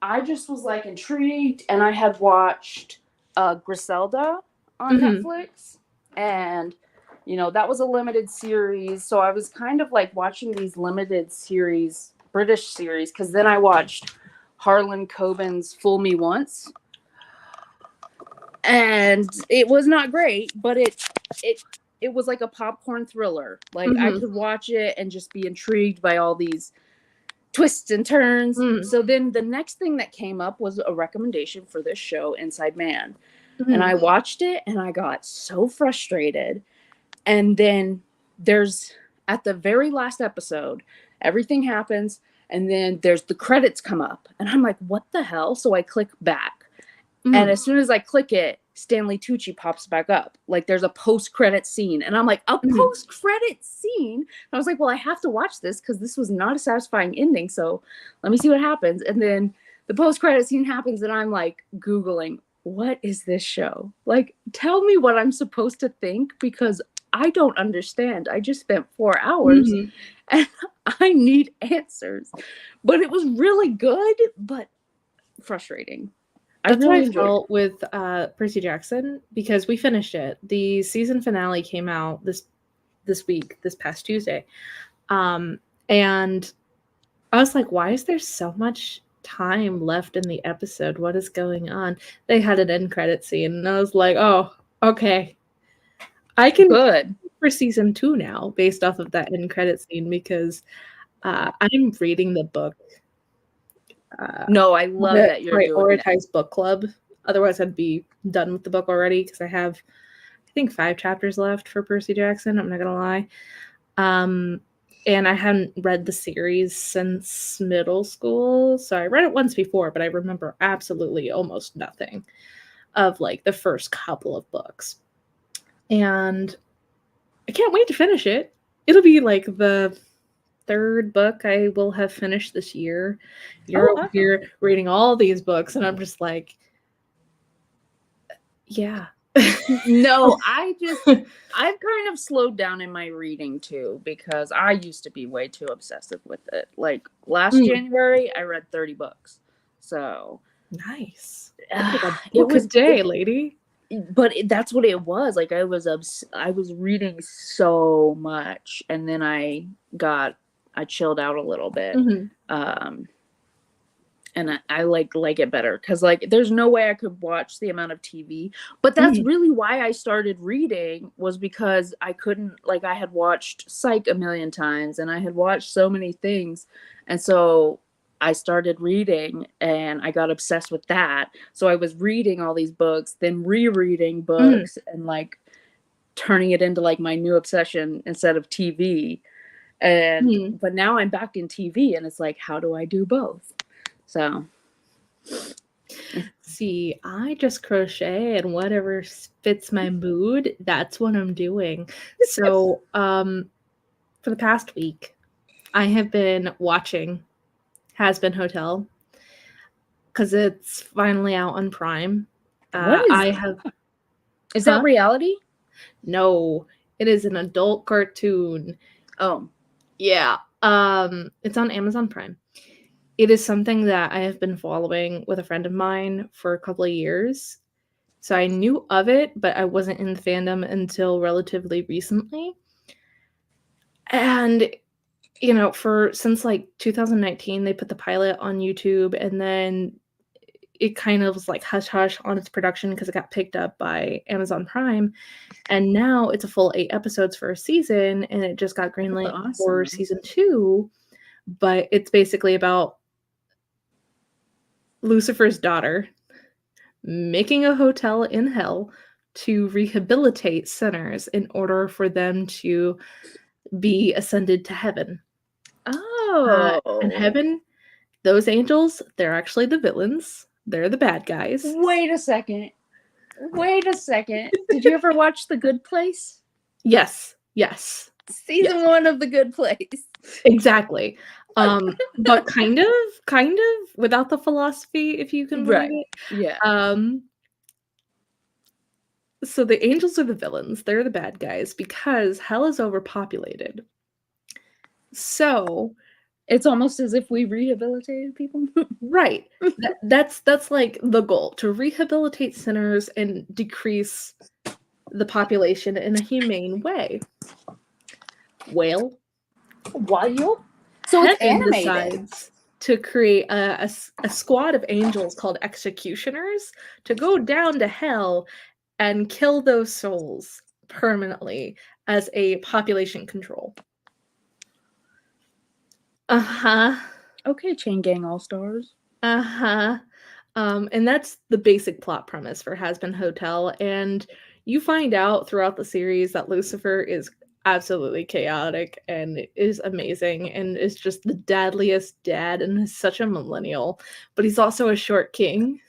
I just was like intrigued, and I had watched Griselda on Netflix, and that was a limited series, so I was kind of like watching these limited series, British series, because then I watched Harlan Coben's Fool Me Once, and it was not great, but it was like a popcorn thriller. Like I could watch it and just be intrigued by all these twists and turns. So then the next thing that came up was a recommendation for this show, Inside Man. And I watched it and I got so frustrated. And then there's, at the very last episode, everything happens, and then there's the credits come up. And I'm like, what the hell? So I click back. And as soon as I click it, Stanley Tucci pops back up. Like there's a post-credit scene. And I'm like, a post-credit scene? And I was like, well, I have to watch this because this was not a satisfying ending. So let me see what happens. And then the post-credit scene happens, and I'm like Googling, what is this show? Like, tell me what I'm supposed to think, because I don't understand. I just spent 4 hours and I need answers. But it was really good, but frustrating. That's what I felt with Percy Jackson, because we finished it. The season finale came out this past Tuesday. And I was like, why is there so much time left in the episode? What is going on? They had an end credit scene, and I was like, oh, okay. I can Good. for season 2 now based off of that end credit scene because I'm reading the book. No, I love that you're doing that. Prioritize book club. Otherwise, I'd be done with the book already because I have, I think, 5 chapters left for Percy Jackson. I'm not gonna lie. And I hadn't read the series since middle school, so I read it once before, but I remember absolutely almost nothing of like the first couple of books. And I can't wait to finish it. It'll be like the 3rd book I will have finished this year. You're over here reading all these books, and I'm just like, yeah. No, I've kind of slowed down in my reading too because I used to be way too obsessive with it. Like last January, I read 30 books. So nice. It was a day, lady. But that's what it was. Like I was reading so much, and then I chilled out a little bit. And I like it better because like there's no way I could watch the amount of TV. But that's really why I started reading, was because I couldn't, like, I had watched Psych a million times and I had watched so many things, and so I started reading and I got obsessed with that. So I was reading all these books, then rereading books, and like turning it into like my new obsession instead of TV. And but now I'm back in TV, and it's like, how do I do both? So, see, I just crochet, and whatever fits my mood, that's what I'm doing. So, for the past week, I have been watching Has Been Hotel because it's finally out on Prime. Is that reality? No, it is an adult cartoon. Oh, yeah. It's on Amazon Prime. It is something that I have been following with a friend of mine for a couple of years. So I knew of it, but I wasn't in the fandom until relatively recently. And, you know, since like 2019, they put the pilot on YouTube, and then it kind of was like hush-hush on its production because it got picked up by Amazon Prime. And now it's a full 8 episodes for a season, and it just got greenlit for season 2. But it's basically about Lucifer's daughter making a hotel in hell to rehabilitate sinners in order for them to be ascended to heaven. Oh. And heaven, those angels, they're actually the villains. They're the bad guys. Wait a second. Did you ever watch The Good Place? Yes. Season 1 of The Good Place. Exactly. But kind of without the philosophy, if you can believe it. Yeah. So the angels are the villains. They're the bad guys because hell is overpopulated. So it's almost as if we rehabilitated people. Right. That's like the goal, to rehabilitate sinners and decrease the population in a humane way. Whale. So Heaven it's animated. decides to create a squad of angels called executioners to go down to hell and kill those souls permanently as a population control. Okay, Chain Gang All-Stars. And that's the basic plot premise for Has Been Hotel. And you find out throughout the series that Lucifer is absolutely chaotic and is amazing and is just the deadliest dad and is such a millennial. But he's also a short king.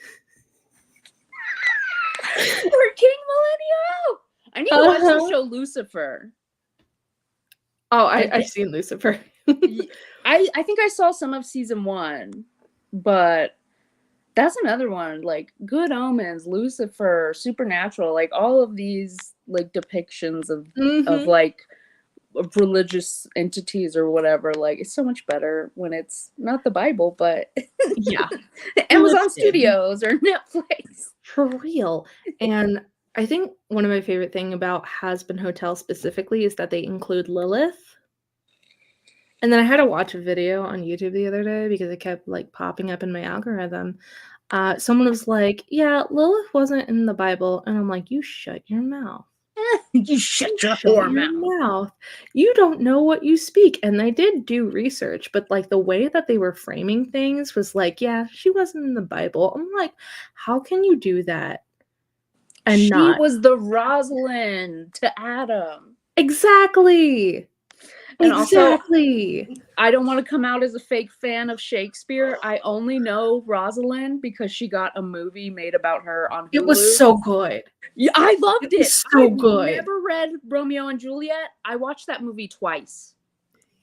Short king millennial! I need to watch the show Lucifer. Oh, I've seen Lucifer. I think I saw some of season 1, but that's another one. Like Good Omens, Lucifer, Supernatural, like all of these like depictions of like of religious entities or whatever. Like it's so much better when it's not the Bible, but yeah, Amazon Studios or Netflix. For real. And I think one of my favorite things about Has Been Hotel specifically is that they include Lilith. And then I had to watch a video on YouTube the other day because it kept like popping up in my algorithm. Someone was like, "Yeah, Lilith wasn't in the Bible," and I'm like, "You shut your mouth. You shut your Shut whore your mouth. mouth. You don't know what you speak." And they did do research, but like the way that they were framing things was like, "Yeah, she wasn't in the Bible." I'm like, "How can you do that?" And She not was the Rosalind to Adam. exactly. And also, Exactly. I don't want to come out as a fake fan of Shakespeare. I only know Rosalind because she got a movie made about her on Hulu. It was so good. Yeah, I loved It was it. so I've good. never read Romeo and Juliet. I watched that movie twice.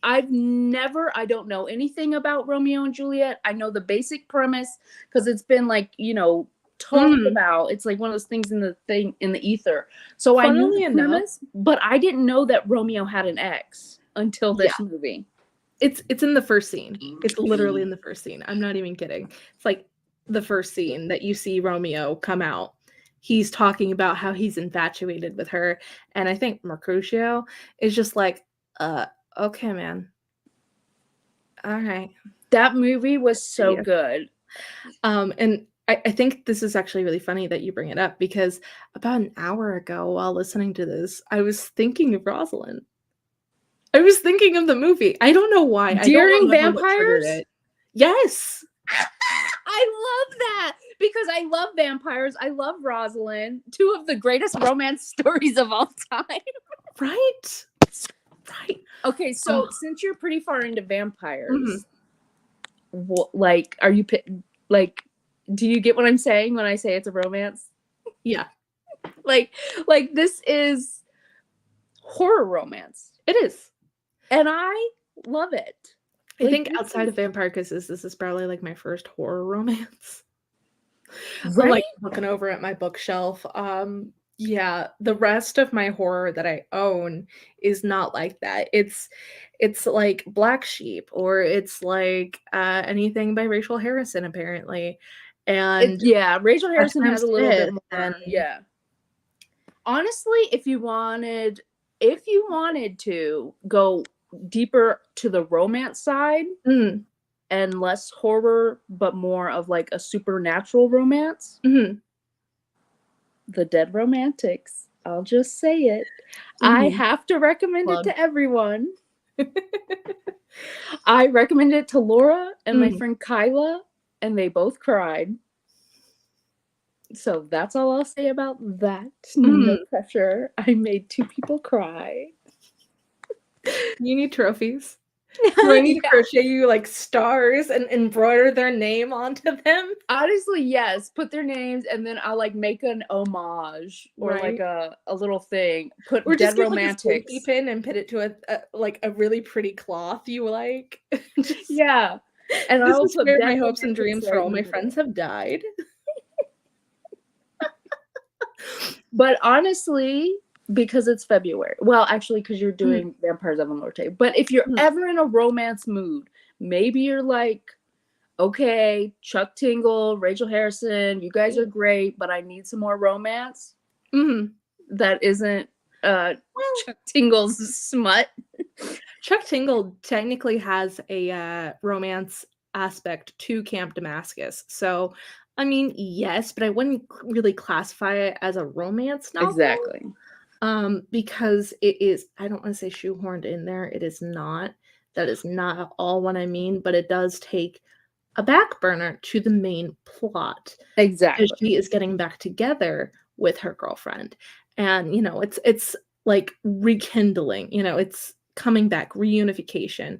I don't know anything about Romeo and Juliet. I know the basic premise because it's been like, talked about. It's like one of those things in the ether. So I knew Funnily the enough, premise, but I didn't know that Romeo had an ex until this movie. it's in the first scene. It's literally in the first scene. I'm not even kidding. It's like the first scene that you see Romeo come out. He's talking about how he's infatuated with her, and I think Mercutio is just like, okay, man. All right. That movie was so Yeah. good. And I think this is actually really funny that you bring it up because about an hour ago while listening to this, I was thinking of Rosalind. I was thinking of the movie. I don't know why. I During don't remember what triggered vampires? it. Yes. I love that because I love vampires. I love Rosalind. Two of the greatest romance stories of all time. Right. Right. Okay, so Oh. since you're pretty far into vampires, like, are you like? Do you get what I'm saying when I say it's a romance? Yeah. like this is horror romance. It is. And I love it. I think outside of Vampire Kisses, this is probably like my first horror romance. Right? I'm like looking over at my bookshelf. Yeah, the rest of my horror that I own is not like that. It's like Black Sheep or it's like anything by Rachel Harrison apparently. And Rachel Harrison has a little bit more. and Yeah. Honestly, if you wanted to go deeper to the romance side and less horror, but more of like a supernatural romance, The Dead Romantics. I'll just say it. I have to recommend it to everyone. I recommended it to Laura and my friend Kyla, and they both cried. So that's all I'll say about that. No pressure. I made two people cry. You need trophies. Do I need to crochet you like stars and embroider their name onto them? Honestly, yes. Put their names and then I'll like make an homage or like a little thing. Put or Dead just get Romantics. like a safety pin and put it to a really pretty cloth you like. Yeah. And this I'll is put where Dead my hopes and Romantics dreams for all my friends have died. But honestly, because it's February. Well, actually, because you're doing Vampires of the Norte. But if you're ever in a romance mood, maybe you're like, okay, Chuck Tingle, Rachel Harrison, you guys are great, but I need some more romance. That isn't Chuck Tingle's smut. Chuck Tingle technically has a romance aspect to Camp Damascus. So, I mean, yes, but I wouldn't really classify it as a romance novel. Exactly. Because it is, I don't want to say shoehorned in there. It is not. That is not at all what I mean, but it does take a back burner to the main plot. Exactly. Because she is getting back together with her girlfriend. And, it's like rekindling, it's coming back, reunification.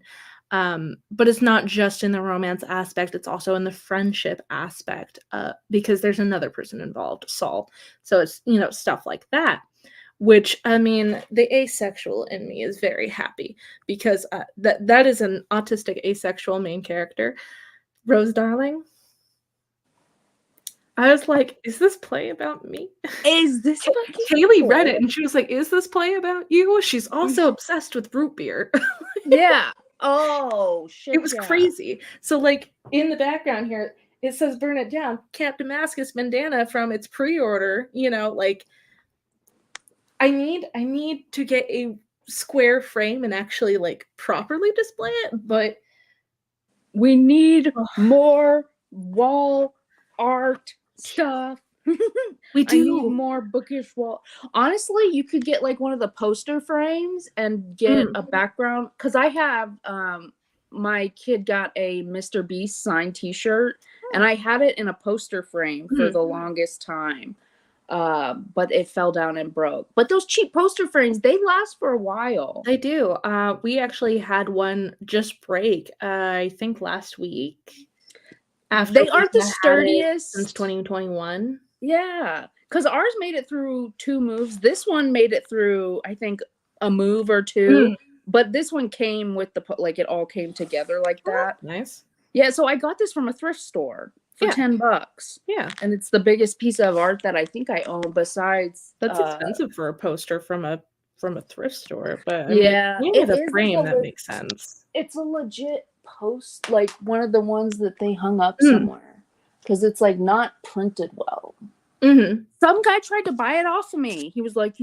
But it's not just in the romance aspect, it's also in the friendship aspect, because there's another person involved, Saul. So it's, stuff like that. Which, I mean, the asexual in me is very happy because that is an autistic asexual main character. Rose Darling. I was like, is this play about me? Is this Kaylee read it and she was like, is this play about you? She's also obsessed with root beer. Yeah. Oh, shit. It was crazy. So, like, in the background here, it says burn it down. Camp Damascus bandana from its pre-order, like, I need to get a square frame and actually like properly display it, but we need more wall art stuff. we I need do. more bookish wall. Honestly, you could get like one of the poster frames and get a background, because I have my kid got a Mr. Beast signed t-shirt and I had it in a poster frame for the longest time. But it fell down and broke. But those cheap poster frames, they last for a while. They do. We actually had one just break, I think last week. After They aren't the sturdiest since 2021. Yeah, because ours made it through 2 moves. This one made it through, I think, a move or 2. But this one came with the like it all came together like that. Nice. Yeah, so I got this from a thrift store for $10. Yeah, and it's the biggest piece of art that I think I own. Besides, that's expensive for a poster from a thrift store. But I mean, it is a frame that makes sense. It's a legit post, like one of the ones that they hung up somewhere, because it's like not printed well. Some guy tried to buy it off of me. He was like,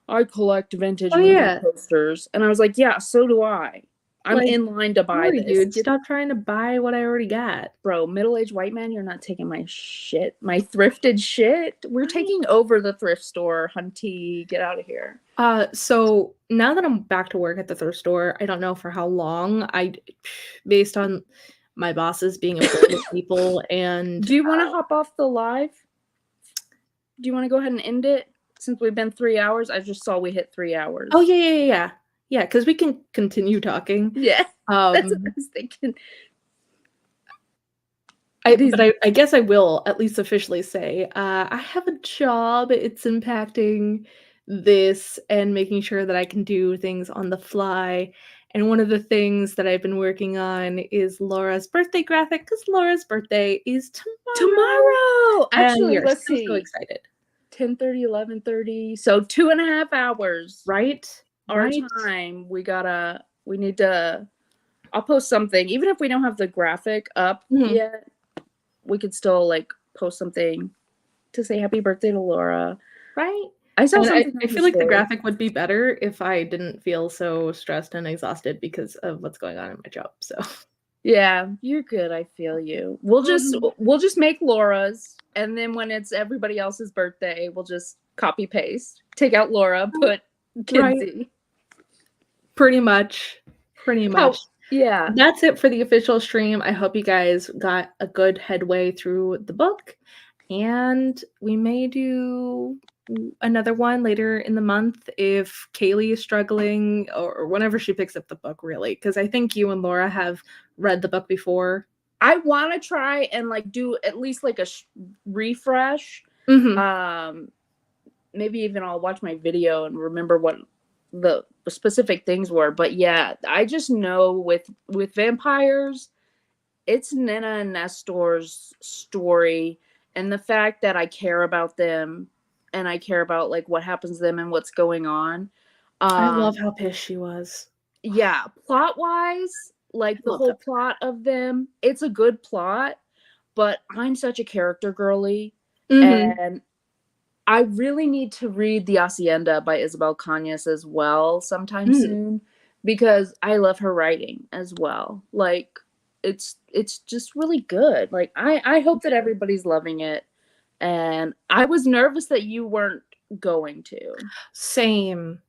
I collect vintage movie posters, and I was like, yeah, so do I. I'm like, in line to buy this. Dude, stop trying to buy what I already got. Bro, middle-aged white man, you're not taking my shit. My thrifted shit. We're taking over the thrift store, Hunty. Get out of here. So now that I'm back to work at the thrift store, I don't know for how long. Based on my bosses being afraid of people and... Do you want to hop off the live? Do you want to go ahead and end it? Since we've been 3 hours, I just saw we hit 3 hours. Oh, yeah. Yeah, because we can continue talking. Yeah, that's what I was thinking. I guess I will at least officially say I have a job. It's impacting this and making sure that I can do things on the fly. And one of the things that I've been working on is Laura's birthday graphic, because Laura's birthday is tomorrow. Actually, let's see. I'm so excited. 10:30, 11:30. So 2.5 hours. Right? Our time. We need to, I'll post something. Even if we don't have the graphic up yet, we could still like post something to say happy birthday to Laura. Right? I saw something. I feel like the graphic would be better if I didn't feel so stressed and exhausted because of what's going on in my job. So yeah, you're good. I feel you. We'll just make Laura's, and then when it's everybody else's birthday, we'll just copy paste, take out Laura, put Kinsey. Right. Pretty much. Yeah. That's it for the official stream. I hope you guys got a good headway through the book, and we may do another one later in the month if Kaylee is struggling or whenever she picks up the book, really, because I think you and Laura have read the book before. I want to try and like do at least like a refresh. Maybe even I'll watch my video and remember what the specific things were. But yeah, I just know with vampires, it's Nina and Nestor's story, and the fact that I care about them and I care about like what happens to them and what's going on. I love how pissed she was. Yeah, plot wise, like the whole plot of them, it's a good plot, but I'm such a character girly, and I really need to read The Hacienda by Isabel Cañas as well sometime soon, because I love her writing as well. Like it's just really good. Like I hope that everybody's loving it, and I was nervous that you weren't going to. Same,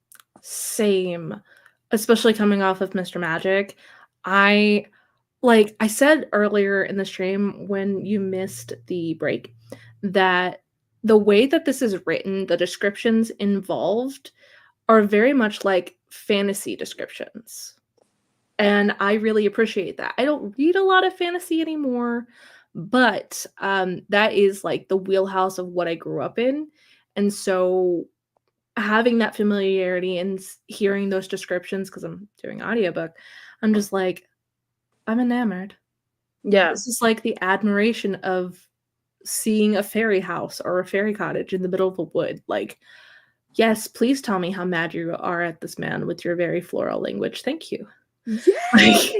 especially coming off of Mr. Magic. I said earlier in the stream when you missed the break that the way that this is written, the descriptions involved are very much like fantasy descriptions. And I really appreciate that. I don't read a lot of fantasy anymore, but that is like the wheelhouse of what I grew up in. And so having that familiarity and hearing those descriptions, because I'm doing audiobook, I'm just like, I'm enamored. Yeah. This is like the admiration of seeing a fairy house or a fairy cottage in the middle of a wood. Like, yes, please tell me how mad you are at this man with your very floral language. Thank you. Yes.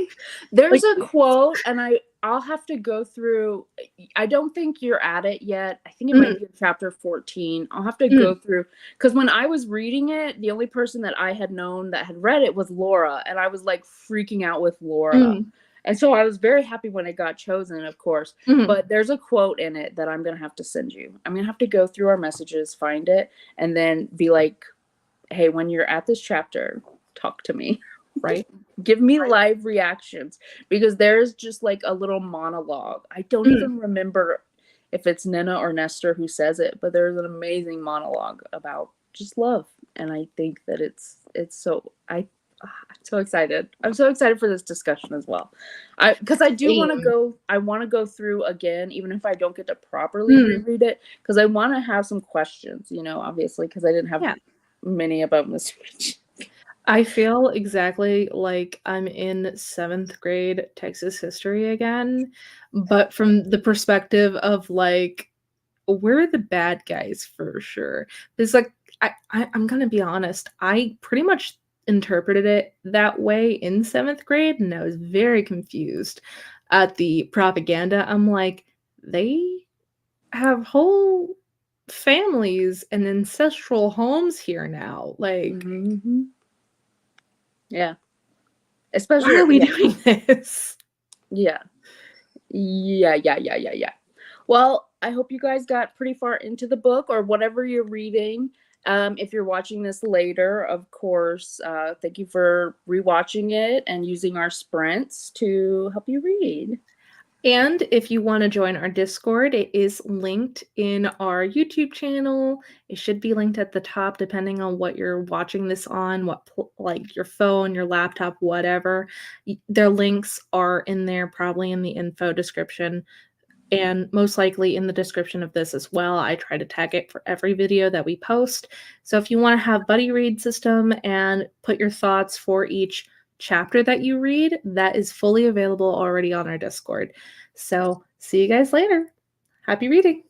There's a quote, and I'll have to go through. I don't think you're at it yet. I think it might be in chapter 14. I'll have to go through, because when I was reading it, the only person that I had known that had read it was Laura, and I was like freaking out with Laura. And so I was very happy when it got chosen, of course. But there's a quote in it that I'm going to have to send you. I'm going to have to go through our messages, find it, and then be like, hey, when you're at this chapter, talk to me. Right? Give me live reactions, because there's just like a little monologue. I don't even remember if it's Nina or Nestor who says it, but there's an amazing monologue about just love. And I think that it's so, I'm so excited. I'm so excited for this discussion as well. Because I do want to go, I want to go through again, even if I don't get to properly reread it, because I want to have some questions, you know, obviously, because I didn't have many about Miss Rich. I feel exactly like I'm in 7th grade Texas history again, but from the perspective of like, we're the bad guys for sure. It's like, I'm gonna be honest, I pretty much interpreted it that way in 7th grade, and I was very confused at the propaganda. I'm like, they have whole families and ancestral homes here now. Like, yeah. Especially, why are we doing this? Yeah. Well, I hope you guys got pretty far into the book or whatever you're reading. If you're watching this later, of course, thank you for rewatching it and using our sprints to help you read. And if you want to join our Discord, it is linked in our YouTube channel. It should be linked at the top, depending on what you're watching this on, like your phone, your laptop, whatever. Their links are in there, probably in the info description, and most likely in the description of this as well. I try to tag it for every video that we post. So if you want to have buddy read system and put your thoughts for each chapter that you read, that is fully available already on our Discord. So see you guys later. Happy reading.